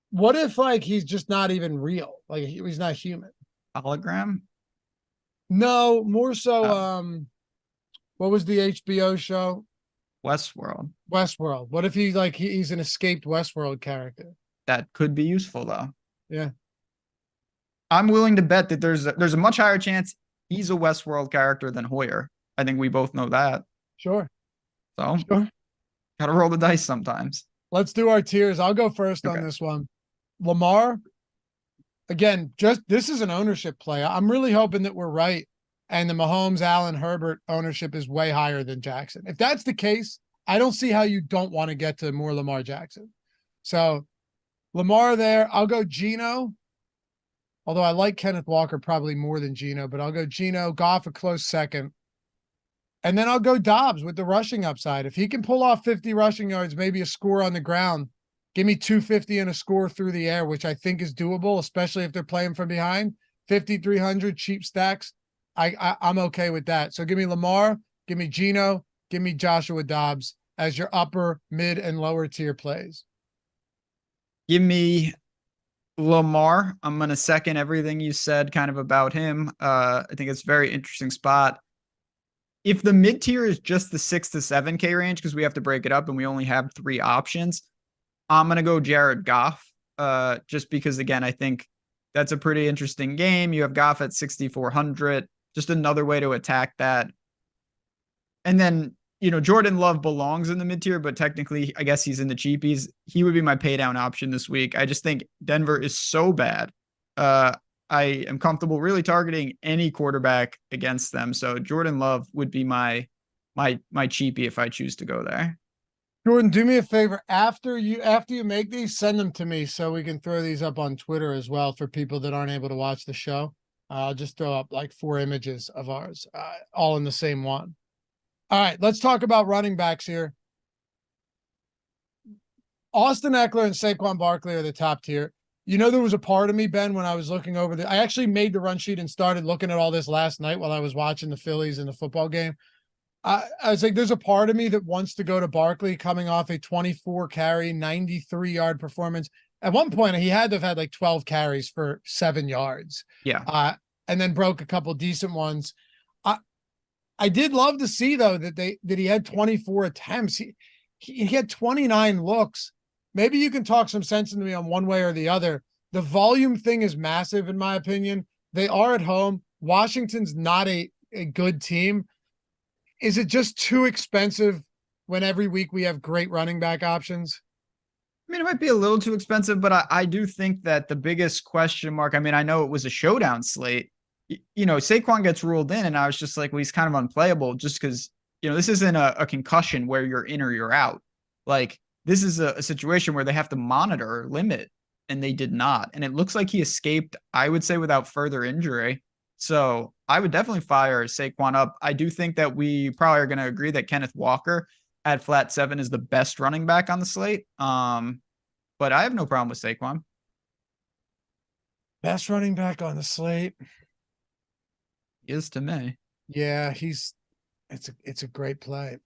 what if like he's just not even real? Like he's not human. Hologram? No, more so what was the HBO show? Westworld. What if he's an escaped Westworld character? That could be useful though. Yeah. I'm willing to bet that there's a much higher chance he's a Westworld character than Hoyer. I think we both know that. Sure. So, gotta roll the dice sometimes. Let's do our tiers. I'll go first on this one. Lamar, again, this is an ownership play. I'm really hoping that we're right. And the Mahomes, Allen, Herbert ownership is way higher than Jackson. If that's the case, I don't see how you don't want to get to more Lamar Jackson. So Lamar there. I'll go Geno. Although I like Kenneth Walker probably more than Geno, but I'll go Geno. Goff a close second. And then I'll go Dobbs with the rushing upside. If he can pull off 50 rushing yards, maybe a score on the ground, give me 250 and a score through the air, which I think is doable, especially if they're playing from behind. 5,300 cheap stacks. I'm okay with that. So give me Lamar, give me Geno, give me Joshua Dobbs as your upper, mid, and lower tier plays. Give me Lamar. I'm going to second everything you said kind of about him. I think it's a very interesting spot. If the mid tier is just the 6 to 7K range, because we have to break it up and we only have 3 options, I'm going to go Jared Goff. Just because, again, I think that's a pretty interesting game. You have Goff at 6,400, just another way to attack that. And then, Jordan Love belongs in the mid tier, but technically, I guess he's in the cheapies. He would be my pay down option this week. I just think Denver is so bad. I am comfortable really targeting any quarterback against them. So Jordan Love would be my cheapie if I choose to go there. Jordan, do me a favor. After you make these, send them to me so we can throw these up on Twitter as well for people that aren't able to watch the show. I'll just throw up like 4 images of ours, all in the same one. All right, let's talk about running backs here. Austin Eckler and Saquon Barkley are the top tier. You know, there was a part of me, Ben, when I was looking over I actually made the run sheet and started looking at all this last night while I was watching the Phillies in the football game. I was like, there's a part of me that wants to go to Barkley coming off a 24 carry, 93-yard performance. At one point, he had to have had like 12 carries for 7 yards. Yeah. And then broke a couple decent ones. I did love to see though that he had 24 attempts. He had 29 looks. Maybe you can talk some sense into me on one way or the other. The volume thing is massive in my opinion. They are at home. Washington's not a good team. Is it just too expensive when every week we have great running back options? I mean, it might be a little too expensive, but I do think that the biggest question mark, I mean, I know it was a showdown slate. You know, Saquon gets ruled in, and I was just like, well, he's kind of unplayable just because, you know, this isn't a concussion where you're in or you're out. Like, this is a situation where they have to monitor or limit, and they did not. And it looks like he escaped, I would say, without further injury. So I would definitely fire Saquon up. I do think that we probably are going to agree that Kenneth Walker at flat 7 is the best running back on the slate. But I have no problem with Saquon. Best running back on the slate. He is to me. Yeah, it's a great play.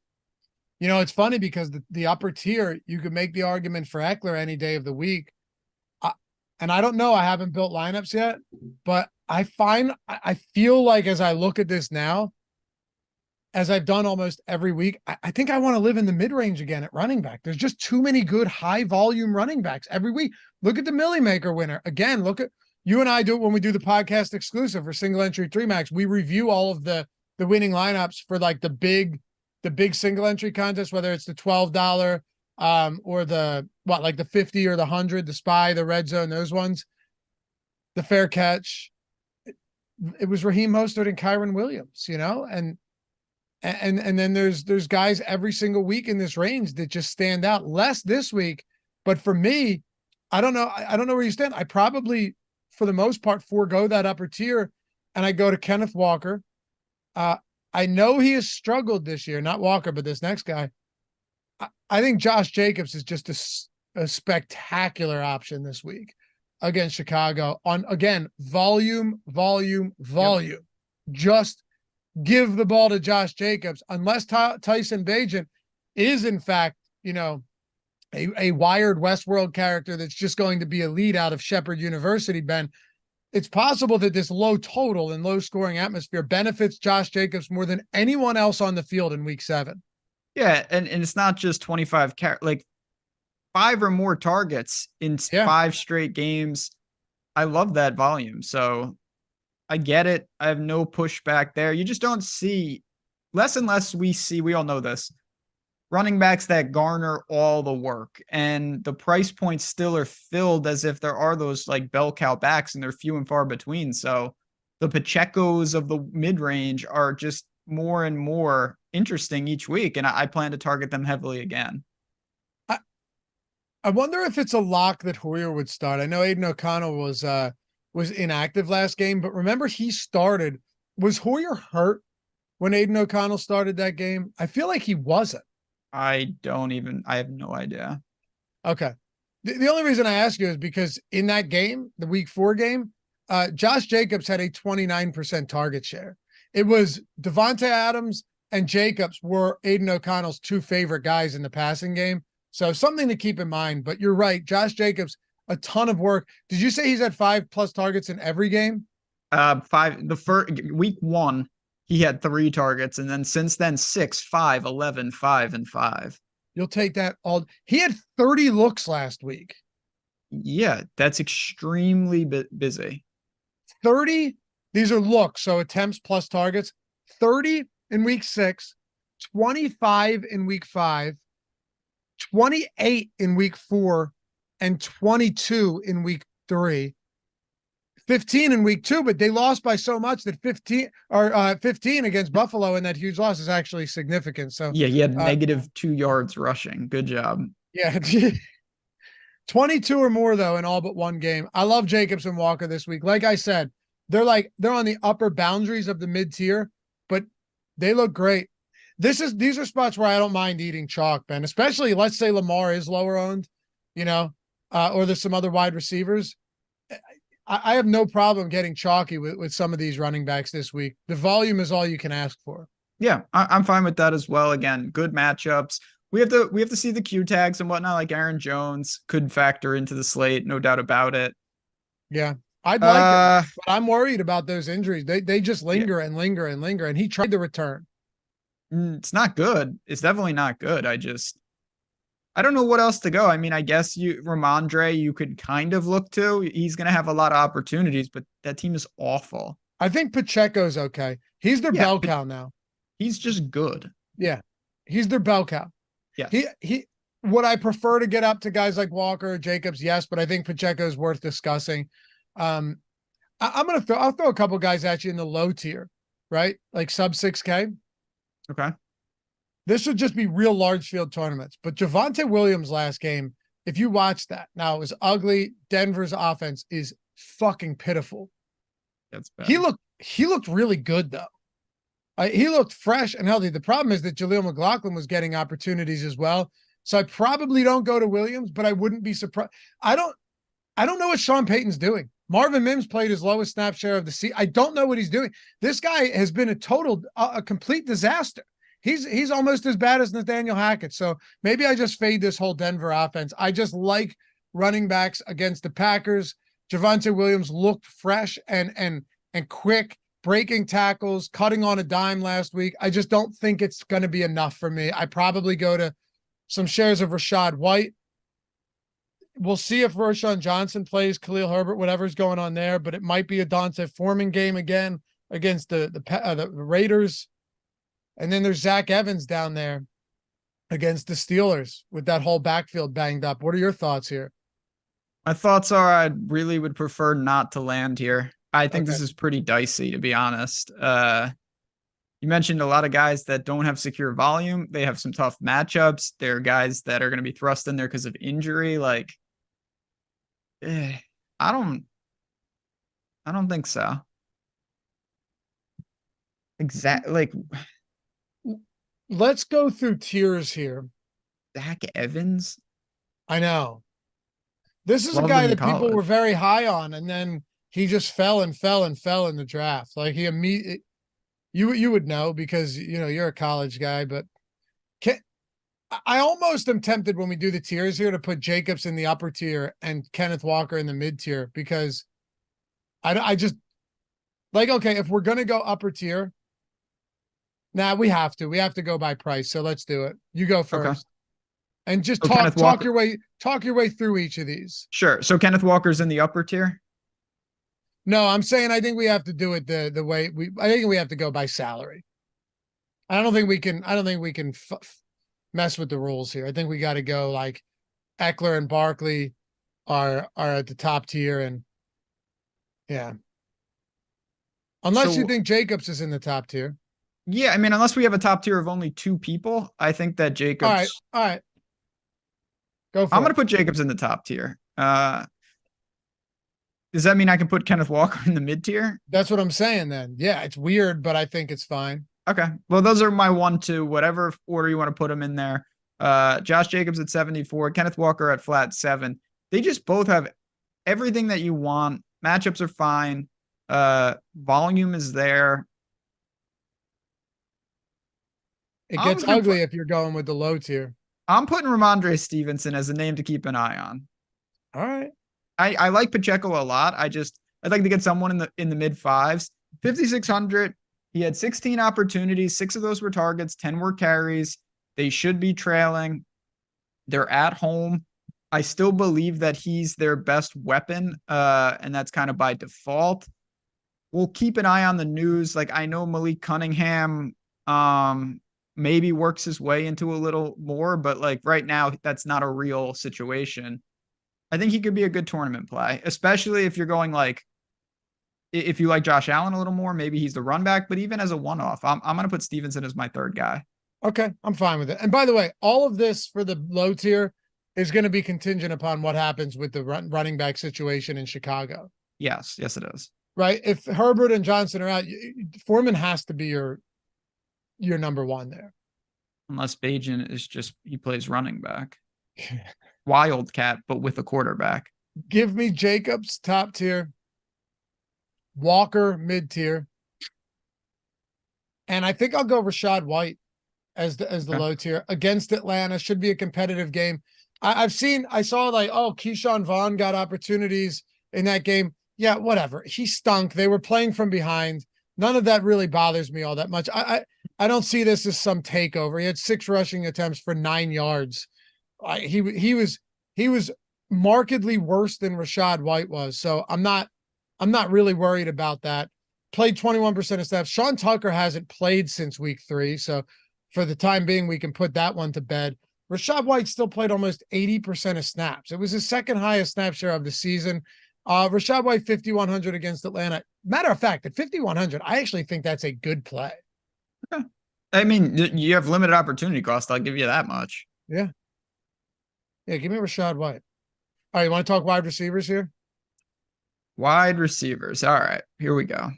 You know, it's funny because the upper tier, you could make the argument for Eckler any day of the week. And I don't know, I haven't built lineups yet, but I feel like as I look at this now, as I've done almost every week, I think I want to live in the mid-range again at running back. There's just too many good high volume running backs every week. Look at the Millie Maker winner. Again, look at you and I do it when we do the podcast exclusive for single entry 3max. We review all of the winning lineups for like the big single entry contest, whether it's the $12 or like the 50 or the 100, the spy, the red zone, those ones, the fair catch. It was Raheem Mostert and Kyron Williams, you know, and then there's guys every single week in this range that just stand out. Less this week, but for me, I don't know where you stand. I probably, for the most part, forego that upper tier, and I go to Kenneth Walker. I know he has struggled this year, not Walker, but this next guy. I think Josh Jacobs is just a spectacular option this week against Chicago on, again, volume. Yep. Just give the ball to Josh Jacobs, unless Tyson Bagent is, in fact, you know, a wired Westworld character that's just going to be a lead out of Shepherd University, Ben. It's possible that this low total and low scoring atmosphere benefits Josh Jacobs more than anyone else on the field in week 7. Yeah, and it's not just 25 like 5 or more targets in 5 straight games. I love that volume. So I get it. I have no pushback there. You just don't see, less and less we all know this, running backs that garner all the work, and the price points still are filled as if there are those like bell cow backs, and they're few and far between. So the Pachecos of the mid-range are just more and more interesting each week, and I plan to target them heavily again. I wonder if it's a lock that Hoyer would start. I know Aiden O'Connell was inactive last game, but remember he started. Was Hoyer hurt when Aiden O'Connell started that game? I feel like he wasn't. I have no idea. Okay. The only reason I ask you is because in that game, the week 4 game, Josh Jacobs had a 29% target share. It was Devonta Adams and Jacobs were Aiden O'Connell's 2 favorite guys in the passing game. So something to keep in mind, but you're right. Josh Jacobs, a ton of work. Did you say he's had 5+ targets in every game? 5, the first week 1. He had 3 targets, and then since then, 6, 5, 11, 5, and 5. You'll take that all. He had 30 looks last week. Yeah, that's extremely busy. 30, these are looks, so attempts plus targets. 30 in week 6, 25 in week 5, 28 in week 4, and 22 in week 3. 15 in week 2, but they lost by so much that 15 against Buffalo and that huge loss is actually significant. So yeah, he had negative 2 yards rushing. Good job. Yeah. 22 or more though in all but one game. I love Jacobs and Walker this week. Like I said, they're on the upper boundaries of the mid tier, but they look great. These are spots where I don't mind eating chalk, Ben, especially let's say Lamar is lower owned, or there's some other wide receivers. I have no problem getting chalky with some of these running backs this week. The volume is all you can ask for. Yeah, I'm fine with that as well. Again, good matchups. We have to see the Q tags and whatnot, like Aaron Jones could factor into the slate, no doubt about it. Yeah, I'd like it, but I'm worried about those injuries. They just linger and linger and linger, and he tried to return. It's not good. It's definitely not good. I don't know what else to go. I mean, I guess Ramondre, you could kind of look to. He's going to have a lot of opportunities, but that team is awful. I think Pacheco's okay. He's their bell cow now. He's just good. Yeah, he's their bell cow. Yeah. He would I prefer to get up to guys like Walker or Jacobs? Yes, but I think Pacheco is worth discussing. I'll throw a couple guys at you in the low tier, right? Like sub 6K. Okay. This would just be real large field tournaments. But Javonte Williams last game, if you watch that, now it was ugly. Denver's offense is fucking pitiful. That's bad. He looked really good though. He looked fresh and healthy. The problem is that Jaleel McLaughlin was getting opportunities as well. So I probably don't go to Williams, but I wouldn't be surprised. I don't know what Sean Payton's doing. Marvin Mims played his lowest snap share of the season. I don't know what he's doing. This guy has been a complete disaster. He's almost as bad as Nathaniel Hackett. So maybe I just fade this whole Denver offense. I just like running backs against the Packers. Javonte Williams looked fresh and quick, breaking tackles, cutting on a dime last week. I just don't think it's going to be enough for me. I probably go to some shares of Rashad White. We'll see if Roshan Johnson plays, Khalil Herbert, whatever's going on there, but it might be a Dante Foreman game again against the Raiders. And then there's Zach Evans down there against the Steelers with that whole backfield banged up. What are your thoughts here? My thoughts are I really would prefer not to land here. I think this is pretty dicey, to be honest. You mentioned a lot of guys that don't have secure volume. They have some tough matchups. They're guys that are going to be thrust in there because of injury. Like, I don't think so. Exactly. Like, let's go through tiers here. Zach Evans. I know. This is a guy that people were very high on, and then he just fell in the draft. Like he immediately, you would know because you're a college guy, but I almost am tempted when we do the tiers here to put Jacobs in the upper tier and Kenneth Walker in the mid tier because I just like, okay, if we're going to go upper tier, we have to go by price. So let's do it. You go first. Okay. And just talk your way through each of these. Sure. So Kenneth Walker's in the upper tier? No, I'm saying I think we have to do it the way I think we have to go by salary. I don't think we can mess with the rules here. I think we got to go like Eckler and Barkley are at the top tier, and yeah. Unless you think Jacobs is in the top tier. Yeah, I mean, unless we have a top tier of only two people, I think that Jacobs. All right. I'm going to put Jacobs in the top tier. Does that mean I can put Kenneth Walker in the mid tier? That's what I'm saying then. Yeah, it's weird, but I think it's fine. Okay. Well, those are my 1, 2, whatever order you want to put them in there. Josh Jacobs at 74, Kenneth Walker at flat 7. They just both have everything that you want. Matchups are fine. Volume is there. It gets ugly if you're going with the low tier. I'm putting Ramondre Stevenson as a name to keep an eye on. All right. I like Pacheco a lot. I'd like to get someone in the mid 5s. 5,600. He had 16 opportunities. 6 of those were targets. 10 were carries. They should be trailing. They're at home. I still believe that he's their best weapon, and that's kind of by default. We'll keep an eye on the news. Like I know Malik Cunningham maybe works his way into a little more, but like right now, that's not a real situation. I think he could be a good tournament play, especially if you're going like, if you like Josh Allen a little more, maybe he's the run back, but even as a one-off, I'm going to put Stevenson as my third guy. Okay. I'm fine with it. And by the way, all of this for the low tier is going to be contingent upon what happens with the running back situation in Chicago. Yes, it is. Right. If Herbert and Johnson are out, Foreman has to be your number 1 there. unless Bajan is just, he plays running back. Wildcat, but with a quarterback. Give me Jacobs top tier, Walker mid tier, and I think I'll go Rachaad White as the Okay. low tier against Atlanta. Should be a competitive game. I saw like, oh, Keyshawn Vaughn got opportunities in that game. Yeah, whatever. He stunk. They were playing from behind. None of that really bothers me all that much. I don't see this as some takeover. He had 6 rushing attempts for 9 yards. He was markedly worse than Rachaad White was. So I'm not really worried about that. Played 21% of snaps. Sean Tucker hasn't played since week 3. So for the time being, we can put that one to bed. Rachaad White still played almost 80% of snaps. It was his second highest snap share of the season. Rachaad White, 5,100 against Atlanta. Matter of fact, at 5,100, I actually think that's a good play. Okay. I mean, you have limited opportunity cost. I'll give you that much. Yeah. Yeah, give me Rachaad White. All right, you want to talk wide receivers here? Wide receivers. All right, here we go.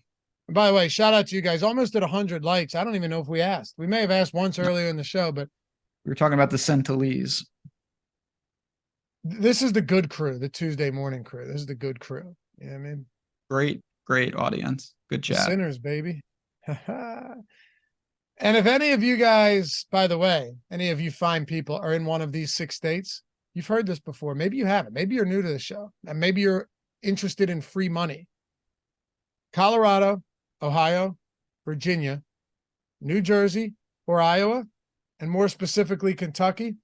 And by the way, shout out to you guys. Almost at 100 likes. I don't even know if we asked. We may have asked once earlier in the show, but we were talking about the Sentinelese. This is the good crew, the Tuesday morning crew. This is the good crew. You know what I mean? Great audience. Good chat. Sinners, baby. And if any of you guys, by the way, any of you fine people are in one of these 6 states, you've heard this before. Maybe you haven't. Maybe you're new to the show, and maybe you're interested in free money. Colorado, Ohio, Virginia, New Jersey, or Iowa, and more specifically, Kentucky.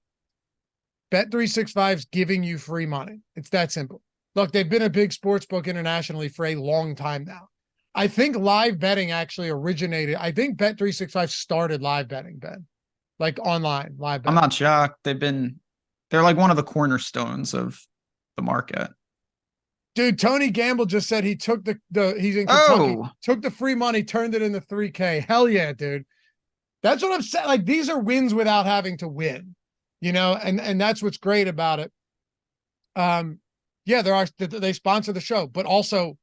Bet365 is giving you free money. It's that simple. Look, they've been a big sports book internationally for a long time now. I think live betting actually originated. I think Bet365 started live betting, Ben, like online live betting. I'm not shocked. They're like one of the cornerstones of the market. Dude, Tony Gamble just said he took he's in Kentucky, took the free money, turned it into 3K. Hell yeah, dude. That's what I'm saying. Like, these are wins without having to win. You know, and that's what's great about it. Yeah, they sponsor the show, but also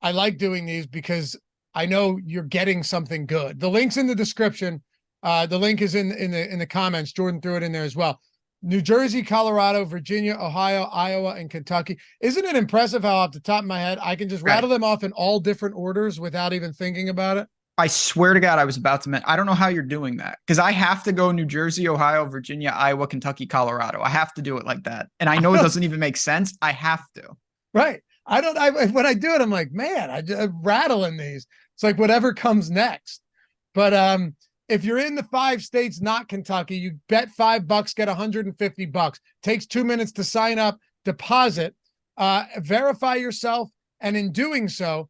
I like doing these because I know you're getting something good. The link's in the description. The link is in the comments. Jordan threw it in there as well. New Jersey, Colorado, Virginia, Ohio, Iowa, and Kentucky. Isn't it impressive how off the top of my head I can just rattle them off in all different orders without even thinking about it? I swear to God, I was about to mention, I don't know how you're doing that, because I have to go New Jersey, Ohio, Virginia, Iowa, Kentucky, Colorado. I have to do it like that. And I know it doesn't even make sense. I have to. Right. When I do it, I'm like, man, I'm rattling these. It's like whatever comes next. But if you're in the 5 states, not Kentucky, you bet $5, get $150. Takes 2 minutes to sign up, deposit, verify yourself. And in doing so,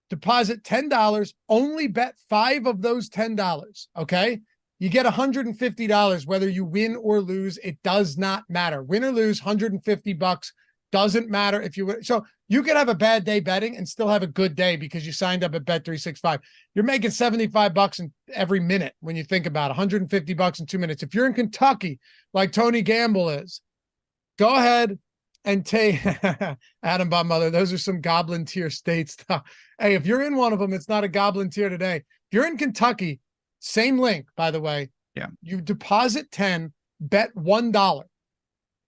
deposit $10, only bet 5 of those $10. Okay. You get $150, whether you win or lose. It does not matter. Win or lose, $150 doesn't matter if you win. So you could have a bad day betting and still have a good day because you signed up at Bet365. You're making $75 in every minute when you think about it, $150 in 2 minutes. If you're in Kentucky, like Tony Gamble is, go ahead and take Adam Bob Mother. Those are some Goblin tier states. Hey, if you're in one of them, it's not a Goblin tier today. If you're in Kentucky, same link, by the way. Yeah. You deposit 10, bet $1,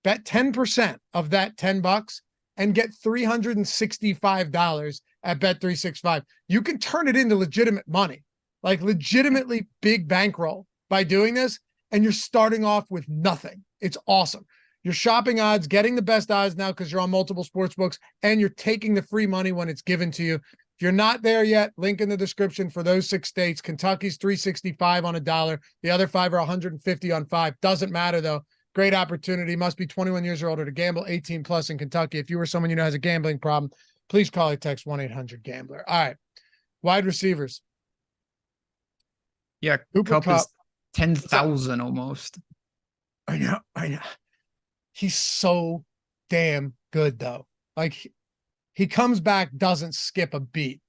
bet 10% of that $10 and get $365 at Bet365. You can turn it into legitimate money, like legitimately big bankroll by doing this. And you're starting off with nothing. It's awesome. You're shopping odds, getting the best odds now because you're on multiple sports books, and you're taking the free money when it's given to you. If you're not there yet, link in the description for those 6 states. Kentucky's $365 on $1. The other 5 are 150 on 5. Doesn't matter though. Great opportunity. Must be 21 years or older to gamble, 18 plus in Kentucky. If you or someone you know has a gambling problem, please call or text 1-800-GAMBLER. All right. Wide receivers. Yeah. Cooper Kupp is 10,000 almost. I know. He's so damn good though. Like, he comes back, doesn't skip a beat.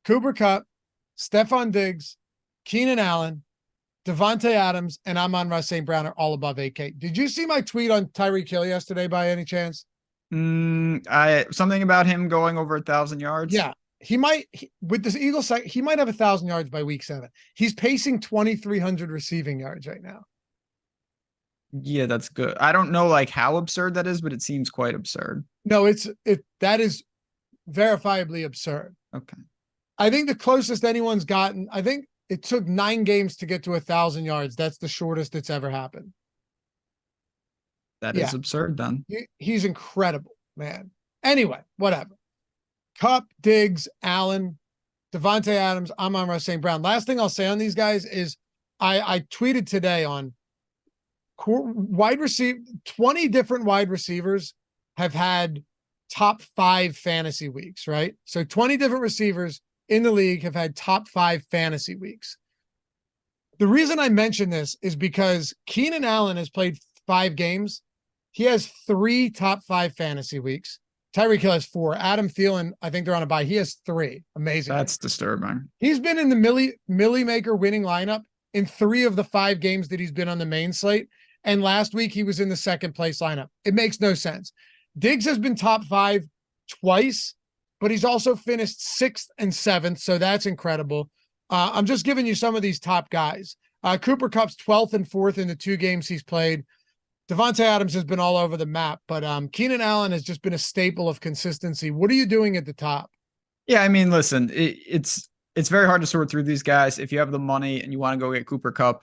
Cooper Kupp, Stephon Diggs, Keenan Allen, Devontae Adams, and Amon-Ra St. Brown are all above 8K. Did you see my tweet on Tyreek Hill yesterday by any chance? Something about him going over 1,000 yards. Yeah. with this Eagles side, he might have 1,000 yards by week 7. He's pacing 2,300 receiving yards right now. Yeah, that's good. I don't know like how absurd that is, but it seems quite absurd. No, that is verifiably absurd. Okay. I think the closest anyone's gotten, I think it took 9 games to get to 1,000 yards. That's the shortest it's ever happened. That is absurd then. He's incredible, man. Anyway, whatever. Kupp, Diggs, Allen, Devontae Adams, Amon-Ra St. Brown. Last thing I'll say on these guys is I tweeted today on wide receiver, 20 different wide receivers have had top 5 fantasy weeks, right? So 20 different receivers in the league have had top 5 fantasy weeks. The reason I mention this is because Keenan Allen has played 5 games. He has 3 top 5 fantasy weeks. Tyreek Hill has 4. Adam Thielen, I think they're on a bye. He has 3. Amazing. That's disturbing. He's been in the Millie Maker winning lineup in 3 of the 5 games that he's been on the main slate. And last week he was in the second place lineup. It makes no sense. Diggs has been top 5 twice, but he's also finished 6th and 7th. So that's incredible. I'm just giving you some of these top guys. Cooper Kupp's 12th and 4th in the 2 games he's played. Devontae Adams has been all over the map, but Keenan Allen has just been a staple of consistency. What are you doing at the top? Yeah, I mean, listen, it's very hard to sort through these guys. If you have the money and you want to go get Cooper Kupp,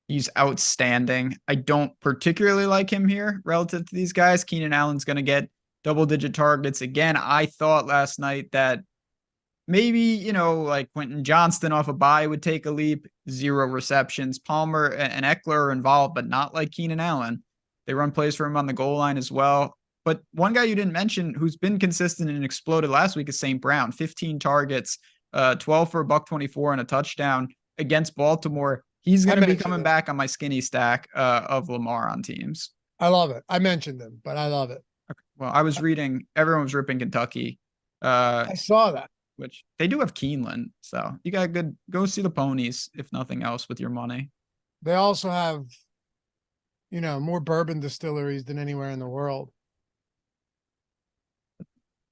he's outstanding. I don't particularly like him here relative to these guys. Keenan Allen's going to get double-digit targets. Again, I thought last night that maybe, like Quentin Johnston off a bye would take a leap. 0 receptions. Palmer and Eckler are involved, but not like Keenan Allen. They run plays for him on the goal line as well. But one guy you didn't mention who's been consistent and exploded last week is St. Brown. 15 targets, 12 for $124 and a touchdown against Baltimore. He's going to be coming back on my skinny stack of Lamar on teams. I love it. I mentioned him, but I love it. Okay. Well, I was reading, everyone was ripping Kentucky. I saw that. Which they do have Keeneland. So you got go see the ponies, if nothing else, with your money. They also have, more bourbon distilleries than anywhere in the world.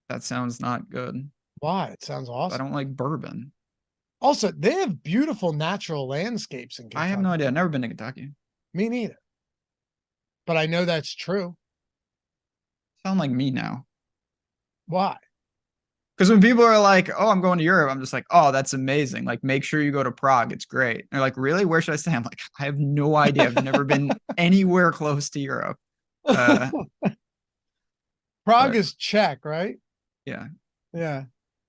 That sounds not good. Why? It sounds awesome. I don't like bourbon. Also, they have beautiful natural landscapes in Kentucky. I have no idea. I've never been to Kentucky. Me neither. But I know that's true. Sound like me now. Why? Because when people are like, oh, I'm going to Europe, I'm just like, oh, that's amazing. Like, make sure you go to Prague. It's great. And they're like, really? Where should I stay? I'm like, I have no idea. I've never been anywhere close to Europe. Prague is Czech, right? Yeah. Yeah.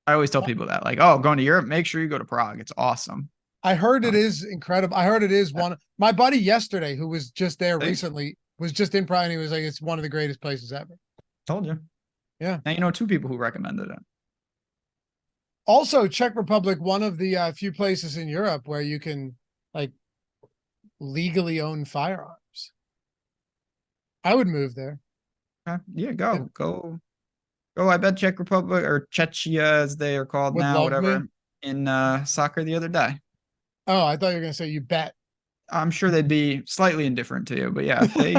I always tell people that, like, oh, going to Europe, make sure you go to Prague. It's awesome. I heard it is incredible. I heard it is my buddy yesterday, who was just there recently, was just in Prague, and he was like, it's one of the greatest places ever. Told you. Yeah. Now 2 people who recommended it. Also, Czech Republic, one of the few places in Europe where you can legally own firearms. I would move there. Yeah, go. I bet Czech Republic, or Czechia as they are called now, whatever, in soccer the other day. Oh, I thought you were going to say you bet. I'm sure they'd be slightly indifferent to you, but yeah, they.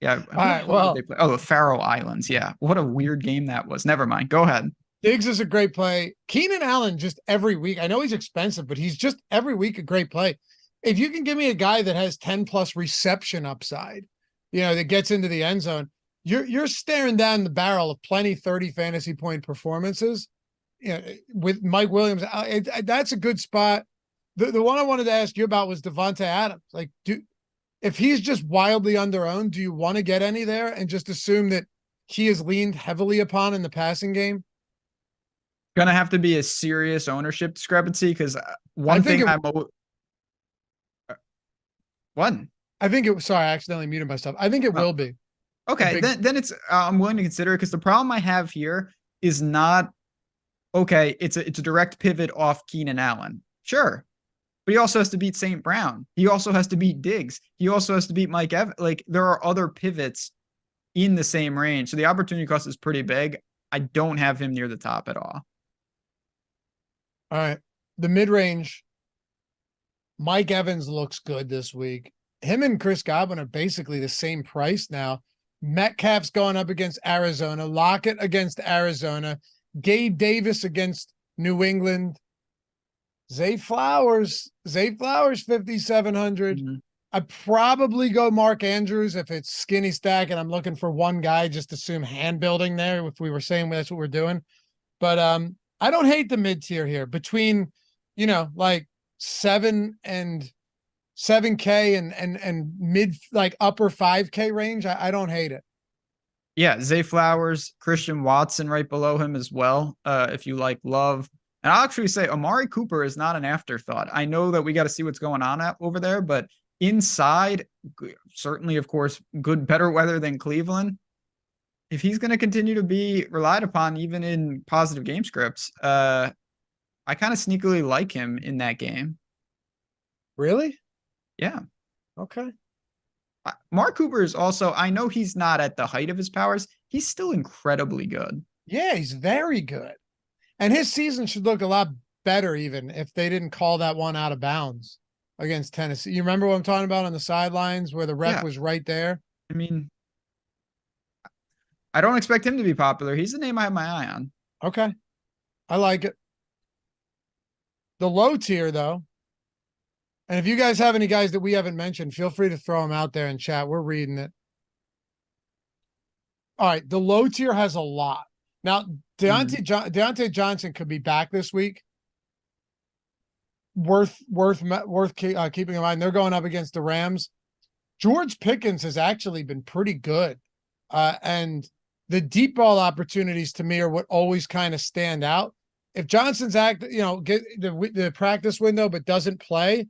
Yeah. All right. Well, the Faroe Islands. Yeah. What a weird game that was. Never mind. Go ahead. Diggs is a great play. Keenan Allen just every week. I know he's expensive, but he's just every week a great play. If you can give me a guy that has 10 plus reception upside, that gets into the end zone, you're staring down the barrel of plenty 30 fantasy point performances. With Mike Williams, that's a good spot. The one I wanted to ask you about was Devonta Adams. Like, if he's just wildly underowned, do you want to get any there and just assume that he is leaned heavily upon in the passing game? Gonna have to be a serious ownership discrepancy, because one thing I think it was, sorry, I accidentally muted myself. I think it will be. Okay, then it's I'm willing to consider it, because the problem I have here is not okay. It's a direct pivot off Keenan Allen, sure, but he also has to beat St. Brown. He also has to beat Diggs. He also has to beat Mike Evans. Like, there are other pivots in the same range, so the opportunity cost is pretty big. I don't have him near the top at all. All right, the mid-range, Mike Evans looks good this week. Him and Chris Goblin are basically the same price now. Metcalf's going up against Arizona. Lockett against Arizona. Gabe Davis against New England. Zay Flowers, 5,700. Mm-hmm. I'd probably go Mark Andrews if it's skinny stack and I'm looking for one guy, just assume hand building there if we were saying that's what we're doing. But I don't hate the mid tier here between, like 7K and mid, like upper 5K range. I don't hate it. Yeah, Zay Flowers, Christian Watson right below him as well. If you like Love. And I'll actually say Amari Cooper is not an afterthought. I know that we got to see what's going on over there, but inside, certainly, of course, better weather than Cleveland. If he's going to continue to be relied upon, even in positive game scripts, I kind of sneakily like him in that game. Really? Yeah. Okay. Mark Cooper is also, I know he's not at the height of his powers. He's still incredibly good. Yeah, he's very good. And his season should look a lot better even if they didn't call that one out of bounds against Tennessee. You remember what I'm talking about on the sidelines where the ref was right there? I mean, I don't expect him to be popular. He's the name I have my eye on. Okay. I like it. The low tier, though, and if you guys have any guys that we haven't mentioned, feel free to throw them out there in chat. We're reading it. All right. The low tier has a lot. Now, Deontay Johnson could be back this week. Worth keeping in mind. They're going up against the Rams. George Pickens has actually been pretty good. And the deep ball opportunities to me are what always kind of stand out. If Johnson's get the practice window but doesn't play,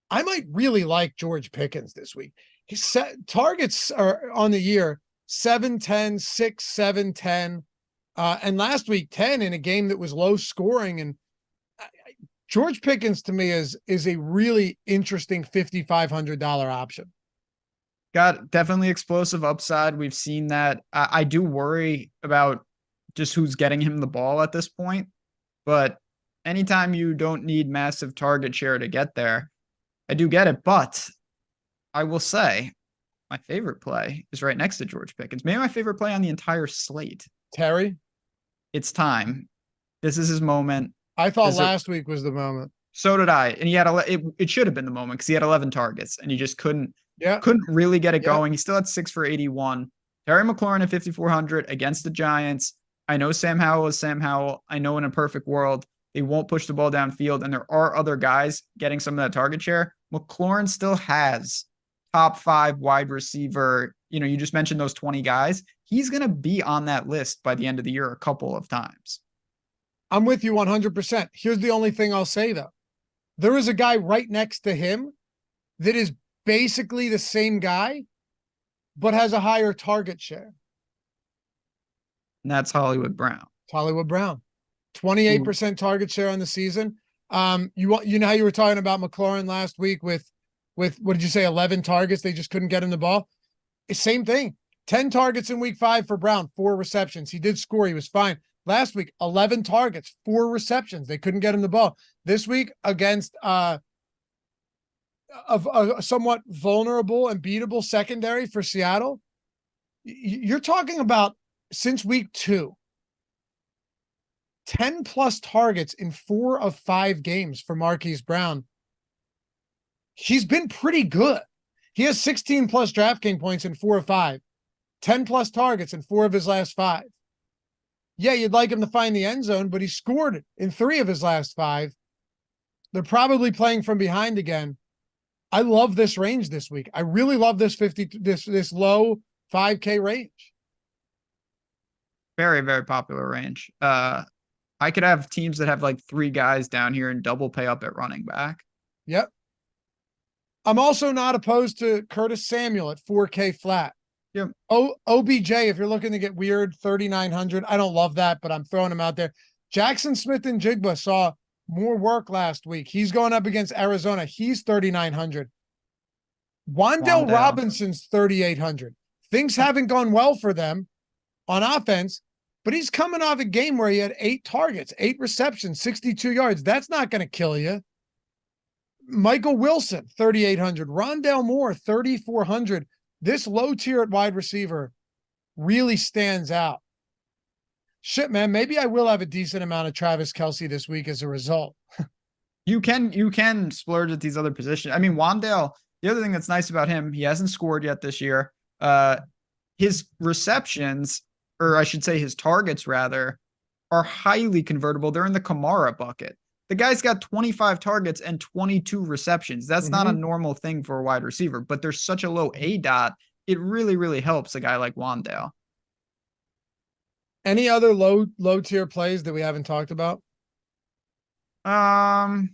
I might really like George Pickens this week. His targets are on the year 7, 10, 6, 7, 10. And last week, 10 in a game that was low scoring. And George Pickens to me is a really interesting $5,500 option. Got definitely explosive upside. We've seen that. I do worry about just who's getting him the ball at this point. But anytime you don't need massive target share to get there, I do get it. But I will say my favorite play is right next to George Pickens. Maybe my favorite play on the entire slate. Terry? It's time. This is his moment. I thought last week was the moment. So did I. And he had it should have been the moment because he had 11 targets and he just couldn't really get it going. He still had 6 for 81. Terry McLaurin at 5,400 against the Giants. I know Sam Howell is Sam Howell. I know in a perfect world, they won't push the ball downfield and there are other guys getting some of that target share. McLaurin still has top 5 wide receiver. You just mentioned those 20 guys. He's going to be on that list by the end of the year a couple of times. I'm with you 100%. Here's the only thing I'll say, though. There is a guy right next to him that is basically the same guy, but has a higher target share. And that's Hollywood Brown. It's Hollywood Brown. 28% target share on the season. You know how you were talking about McLaurin last week with what did you say, 11 targets? They just couldn't get him the ball. Same thing. 10 targets in week 5 for Brown, 4 receptions. He did score. He was fine. Last week, 11 targets, 4 receptions. They couldn't get him the ball. This week against a somewhat vulnerable and beatable secondary for Seattle, you're talking about since week 2, 10 plus targets in 4 of 5 games for Marquise Brown. He's been pretty good. He has 16 plus DraftKings points in 4 of 5, 10 plus targets in 4 of his last 5. Yeah, you'd like him to find the end zone, but he scored in 3 of his last 5. They're probably playing from behind again. I love this range this week. I really love this this low 5K range. Very, very popular range. I could have teams that have like 3 guys down here and double pay up at running back. Yep. I'm also not opposed to Curtis Samuel at 4K flat. Yep. OBJ, if you're looking to get weird, 3,900. I don't love that, but I'm throwing him out there. Jackson Smith and Jigba saw more work last week. He's going up against Arizona. He's 3,900. Wan'Dale Robinson's 3,800. Things haven't gone well for them on offense, but he's coming off a game where he had 8 targets, 8 receptions, 62 yards. That's not going to kill you. Michael Wilson, 3,800. Rondale Moore, 3,400. This low tier at wide receiver really stands out. Shit, man, maybe I will have a decent amount of Travis Kelce this week as a result. You can splurge at these other positions. I mean, Wandale, the other thing that's nice about him, he hasn't scored yet this year. His receptions, or I should say his targets rather, are highly convertible. They're in the Kamara bucket. The guy's got 25 targets and 22 receptions. That's not a normal thing for a wide receiver, but there's such a low ADOT. It really, really helps a guy like Wandale. Any other low tier plays that we haven't talked about? Man,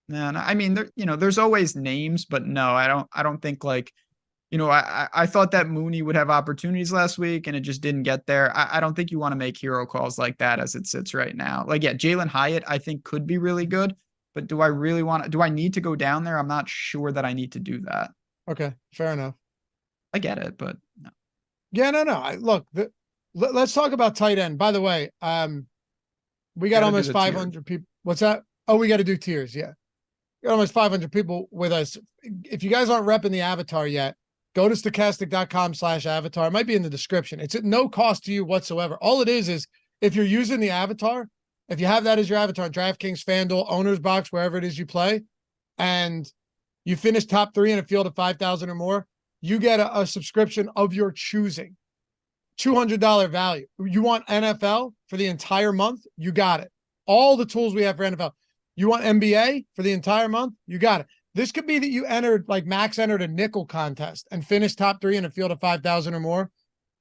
I mean, there's always names, but no, I don't think like, I thought that Mooney would have opportunities last week and it just didn't get there. I don't think you want to make hero calls like that as it sits right now. Like, yeah, Jalen Hyatt, I think could be really good, but do I need to go down there? I'm not sure that I need to do that. Okay, fair enough. I get it, but no. Yeah, no. Look, let's talk about tight end. By the way, we got almost 500 people. What's that? Oh, we got to do tiers. Yeah. We got almost 500 people with us. If you guys aren't repping the avatar yet, go to stochastic.com/avatar. It might be in the description. It's at no cost to you whatsoever. All it is if you're using the avatar, if you have that as your avatar, DraftKings, FanDuel, OwnersBox, wherever it is you play, and you finish top 3 in a field of 5,000 or more, you get a subscription of your choosing. $200 value. You want NFL for the entire month? You got it. All the tools we have for NFL. You want NBA for the entire month? You got it. This could be that you Max entered a nickel contest and finished top 3 in a field of 5,000 or more.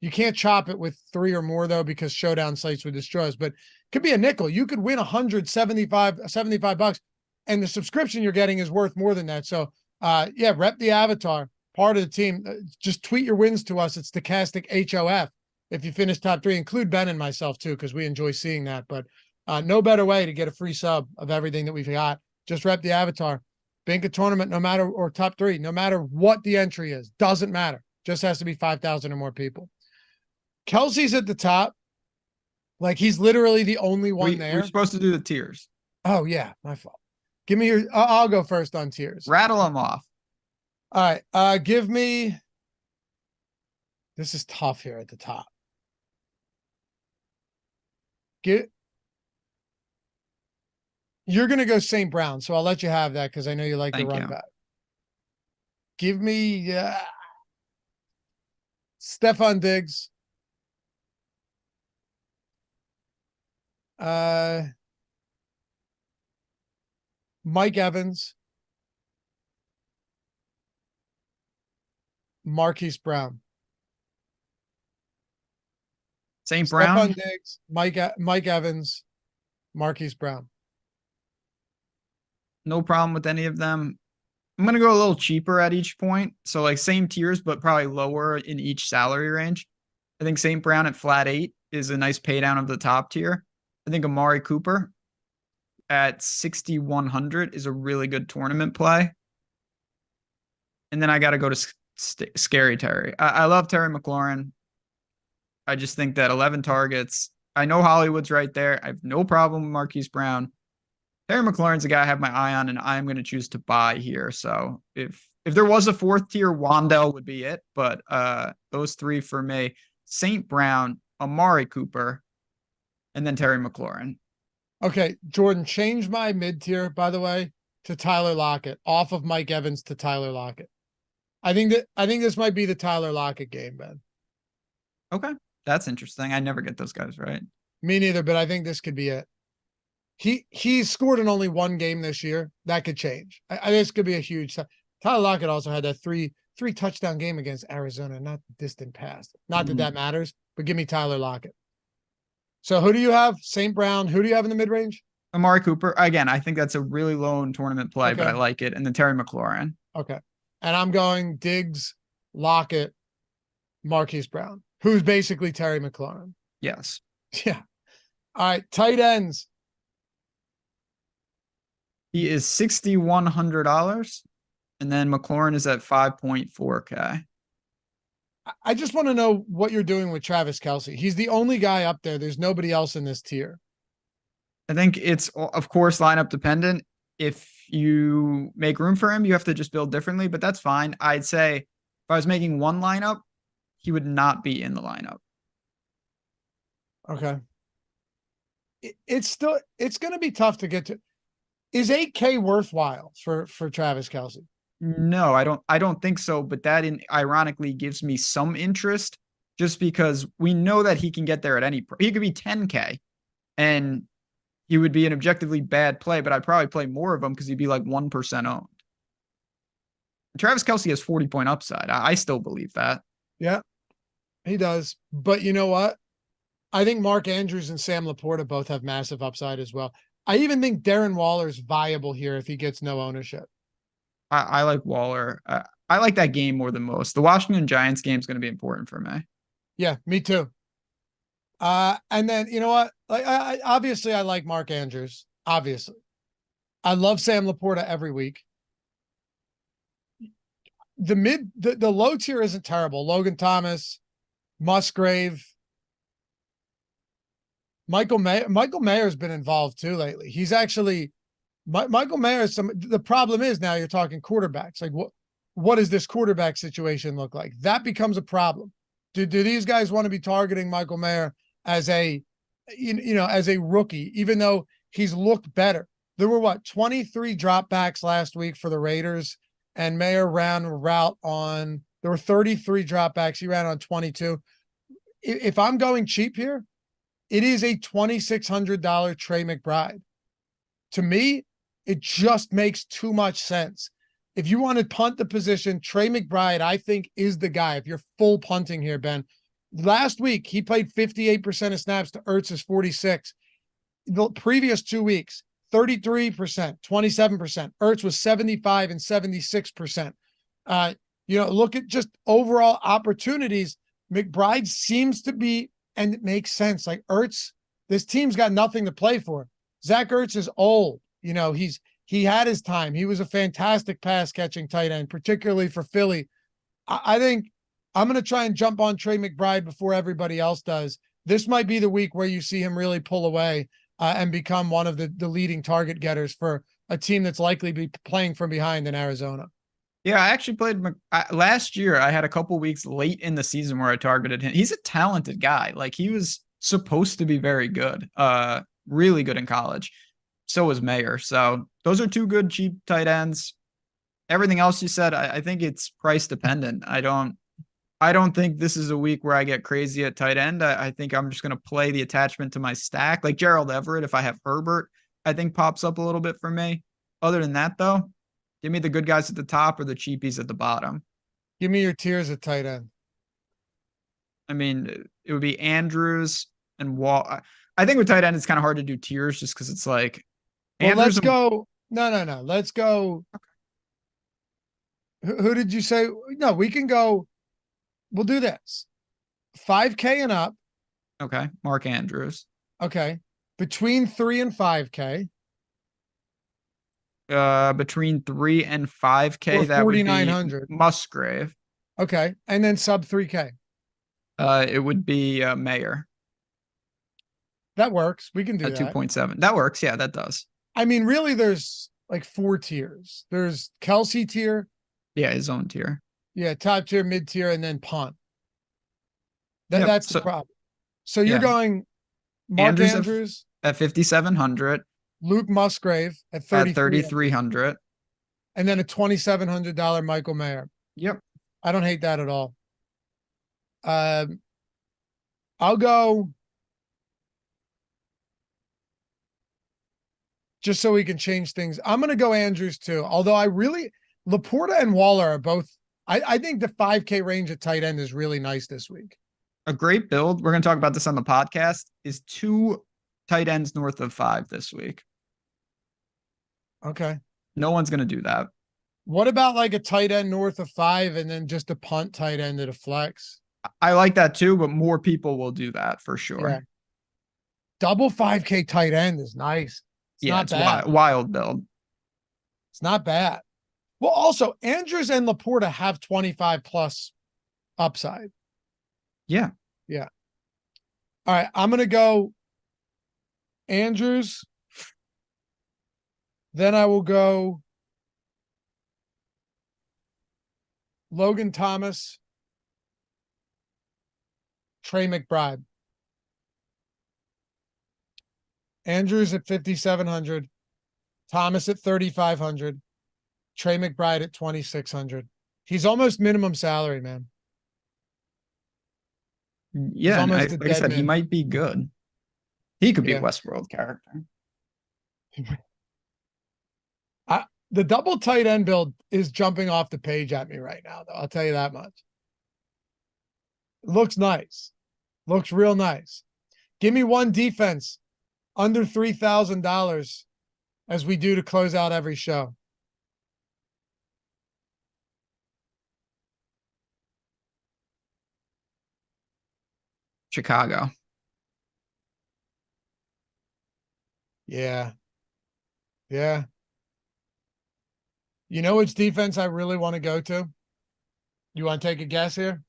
You can't chop it with 3 or more though, because showdown sites would destroy us, but it could be a nickel. You could win $75 and the subscription you're getting is worth more than that. So yeah, rep the avatar, part of the team. Just tweet your wins to us. It's Stochastic HOF. If you finish top 3, include Ben and myself too, because we enjoy seeing that. But no better way to get a free sub of everything that we've got. Just rep the avatar. Bank a tournament, or top 3, no matter what the entry is. Doesn't matter. Just has to be 5,000 or more people. Kelce's at the top. Like, he's literally the only one there. We're supposed to do the tiers. Oh, yeah. My fault. Give me your... I'll go first on tiers. Rattle them off. All right. Give me... This is tough here at the top. You're going to go St. Brown, so I'll let you have that because I know you like the run back. Give me Stephon Diggs. Mike Evans. Marquise Brown. St. Brown. Stephon Diggs, Mike Evans, Marquise Brown. No problem with any of them. I'm going to go a little cheaper at each point. So like same tiers, but probably lower in each salary range. I think St. Brown at flat 8 is a nice pay down of the top tier. I think Amari Cooper at 6,100 is a really good tournament play. And then I got to go to Scary Terry. I love Terry McLaurin. I just think that 11 targets. I know Hollywood's right there. I have no problem with Marquise Brown. Terry McLaurin's a guy I have my eye on, and I'm going to choose to buy here. So if there was a 4th tier, Wandale would be it. But those 3 for me: St. Brown, Amari Cooper, and then Terry McLaurin. Okay, Jordan, change my mid tier, by the way, to Tyler Lockett, off of Mike Evans to Tyler Lockett. I think this might be the Tyler Lockett game, Ben. Okay, that's interesting. I never get those guys right. Me neither, but I think this could be it. He's scored in only 1 game this year. That could change. This could be a huge. Tyler Lockett also had that three touchdown game against Arizona, not distant past. Not that matters, but give me Tyler Lockett. So who do you have? St. Brown. Who do you have in the mid range? Amari Cooper. Again, I think that's a really low in tournament play, but I like it. And then Terry McLaurin. Okay. And I'm going Diggs, Lockett, Marquise Brown, who's basically Terry McLaurin. Yes. Yeah. All right. Tight ends. He is $6,100. And then McLaurin is at 5.4K. I just want to know what you're doing with Travis Kelce. He's the only guy up there. There's nobody else in this tier. I think it's, of course, lineup dependent. If you make room for him, you have to just build differently, but that's fine. I'd say if I was making one lineup, he would not be in the lineup. Okay. It's going to be tough to get to. Is 8K worthwhile for Travis Kelce? No, I don't think so. But that ironically gives me some interest just because we know that he can get there at any price. He could be 10K and he would be an objectively bad play, but I'd probably play more of him because he'd be like 1% owned. Travis Kelce has 40-point upside. I still believe that. Yeah, he does. But you know what? I think Mark Andrews and Sam Laporta both have massive upside as well. I even think Darren Waller's viable here if he gets no ownership. I like Waller. I like that game more than most. The Washington Giants game is going to be important for me. Yeah, me too. And then you know what? Like, I obviously I like Mark Andrews. Obviously, I love Sam Laporta every week. The low tier isn't terrible. Logan Thomas, Musgrave, Michael Mayer's been involved too lately. He's actually Michael Mayer. The problem is now you're talking quarterbacks. Like what does this quarterback situation look like? That becomes a problem. Do these guys want to be targeting Michael Mayer as a as a rookie, even though he's looked better? There were 23 dropbacks last week for the Raiders, and Mayer ran a route on. There were 33 dropbacks. He ran on 22. If I'm going cheap here, it is a $2,600 Trey McBride. To me, it just makes too much sense. If you want to punt the position, Trey McBride, I think, is the guy. If you're full punting here, Ben. Last week, he played 58% of snaps to Ertz's 46. The previous 2 weeks, 33%, 27%. Ertz was 75 and 76%. Look at just overall opportunities. McBride seems to be, and it makes sense. Like Ertz, this team's got nothing to play for. Zach Ertz is old. He had his time. He was a fantastic pass catching tight end, particularly for Philly. I think I'm going to try and jump on Trey McBride before everybody else does. This might be the week where you see him really pull away and become one of the leading target getters for a team that's likely to be playing from behind in Arizona. Yeah, I actually played last year. I had a couple weeks late in the season where I targeted him. He's a talented guy. Like he was supposed to be very good, really good in college. So was Mayer. So those are two good cheap tight ends. Everything else you said, I think it's price dependent. I don't think this is a week where I get crazy at tight end. I think I'm just going to play the attachment to my stack. Like Gerald Everett, if I have Herbert, I think pops up a little bit for me. Other than that, though, give me the good guys at the top or the cheapies at the bottom. Give me your tiers at tight end. I mean, it would be Andrews and Wall. I think with tight end, it's kind of hard to do tiers just because it's like. Well, let's go. No. Let's go. Who did you say? No, we can go. We'll do this. 5K and up. Okay. Mark Andrews. Okay. Between 3 and 5K. Between 3 and 5K, or that would be Musgrave. Okay. And then sub 3K. It would be Mayer. That works. We can do that. 2.7. That works. Yeah, that does. I mean, really, there's like 4 tiers. There's Kelce tier. Yeah, his own tier. Yeah, top tier, mid tier, and then punt. That's the problem. So you're going Mark Andrews at 5,700. Luke Musgrave at 3,300. And then a $2,700 Michael Mayer. Yep. I don't hate that at all. I'll go just so we can change things. I'm going to go Andrews too. Although Laporta and Waller are both, I think the 5K range at tight end is really nice this week. A great build. We're going to talk about this on the podcast is 2 tight ends north of 5 this week. Okay. No one's going to do that. What about like a tight end north of 5 and then just a punt tight end at a flex? I like that too, but more people will do that for sure. Yeah. Double 5K tight end is nice. It's wild build. It's not bad. Well, also Andrews and Laporta have 25 plus upside. Yeah. Yeah. All right. I'm going to go Andrews. Then I will go Logan Thomas, Trey McBride. Andrews at 5,700. Thomas at 3,500. Trey McBride at 2,600. He's almost minimum salary, man. Yeah, and almost a like I dead said, he man. might be good. He could be a Yeah. Westworld character. The double tight end build is jumping off the page at me right now, though. I'll tell you that much. Looks nice. Looks real nice. Give me one defense under $3,000 as we do to close out every show. Chicago. Yeah. Yeah. You know which defense I really want to go to? You want to take a guess here?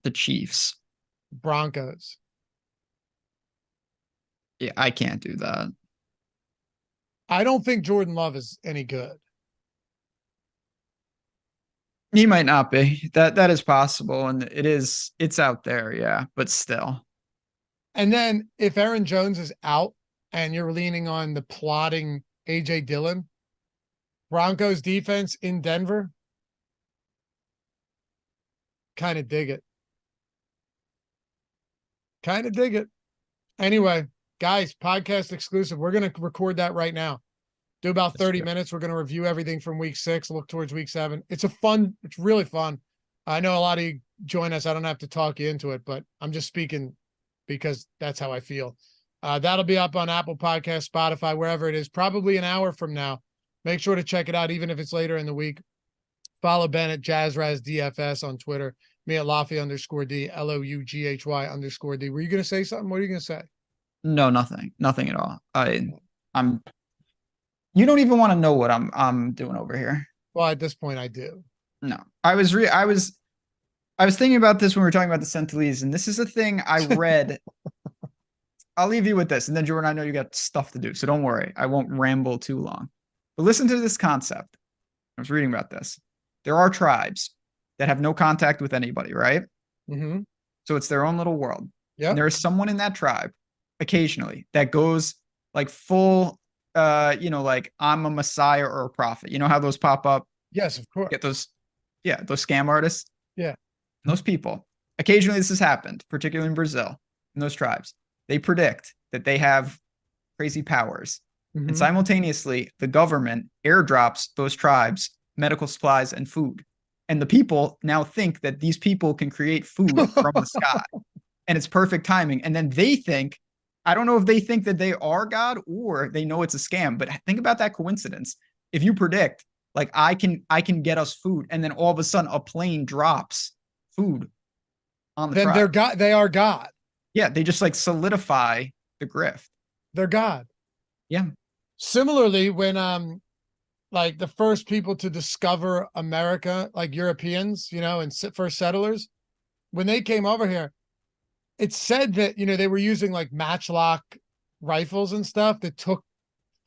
The Chiefs. Broncos. Yeah, I can't do that. I don't think Jordan Love is any good. He might not be. That is possible, and it's out there, yeah, but still. And then if Aaron Jones is out and you're leaning on the plotting AJ Dillon, Broncos defense in Denver, kind of dig it. Kind of dig it. Anyway, guys, podcast exclusive. We're going to record that right now. Do about 30 minutes. We're going to review everything from week 6, look towards week 7. It's really fun. I know a lot of you join us. I don't have to talk you into it, but I'm just speaking because that's how I feel. That'll be up on Apple Podcasts, Spotify, wherever it is, probably an hour from now. Make sure to check it out, even if it's later in the week. Follow Ben at JazzRaz DFS on Twitter. Me at Loughy_D, LOUGHY_D. Were you going to say something? What are you going to say? No, nothing at all. I'm. You don't even want to know what I'm doing over here. Well, at this point, I do. No, I was thinking about this when we were talking about the Centelese, and this is a thing I read. I'll leave you with this, and then Jordan, I know you got stuff to do, so don't worry. I won't ramble too long. But listen to this concept. I was reading about this. There are tribes that have no contact with anybody, right? Mm-hmm. So it's their own little world. Yeah. And there is someone in that tribe occasionally that goes like full, like I'm a messiah or a prophet. You know how those pop up? Yes, of course. Get those scam artists. Yeah. And those people, occasionally this has happened, particularly in Brazil, in those tribes. They predict that they have crazy powers. Mm-hmm. And simultaneously, the government airdrops those tribes medical supplies and food. And the people now think that these people can create food from the sky. And it's perfect timing. And then they think, I don't know if they think that they are God or they know it's a scam, but think about that coincidence. If you predict, like, I can get us food, and then all of a sudden a plane drops food on the then tribe. they're God. They are God. Yeah, they just like solidify the grift. They're God. Yeah. Similarly, when like the first people to discover America, like Europeans, and first settlers, when they came over here, it said that, they were using like matchlock rifles and stuff that took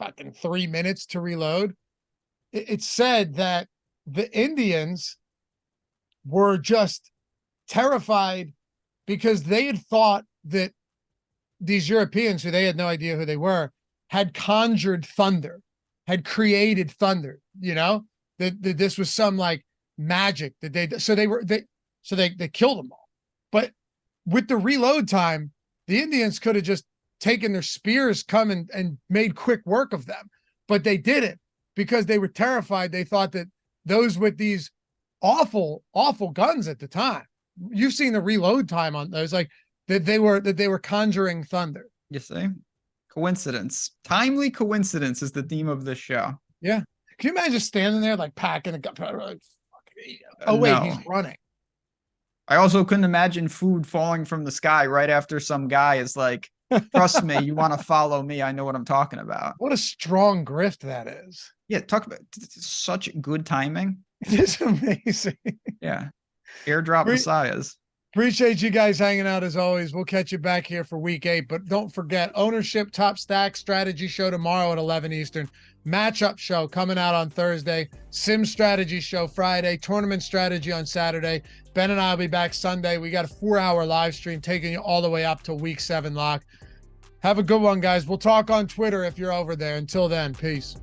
fucking 3 minutes to reload. It said that the Indians were just terrified because they had thought that these Europeans, who they had no idea who they were, had conjured thunder, had created thunder, that this was some like magic that they killed them all. But with the reload time, the Indians could have just taken their spears, come and made quick work of them, but they didn't because they were terrified. They thought that those with these awful, awful guns at the time, you've seen the reload time on those, like that they were conjuring thunder. You see? Coincidence. Timely coincidence is the theme of this show. Yeah. Can you imagine standing there like packing a gun? Oh, wait, No. he's running. I also couldn't imagine food falling from the sky right after some guy is like, trust me, you want to follow me. I know what I'm talking about. What a strong grift that is. Yeah, talk about such good timing. It is amazing. Yeah. Airdrop messiahs. Appreciate you guys hanging out as always. We'll catch you back here for week 8, but don't forget ownership top stack strategy show tomorrow at 11 Eastern, matchup show coming out on Thursday, sim strategy show Friday, tournament strategy on Saturday. Ben and I will be back Sunday. We got a 4-hour live stream taking you all the way up to week 7 lock. Have a good one, guys. We'll talk on Twitter if you're over there. Until then, peace.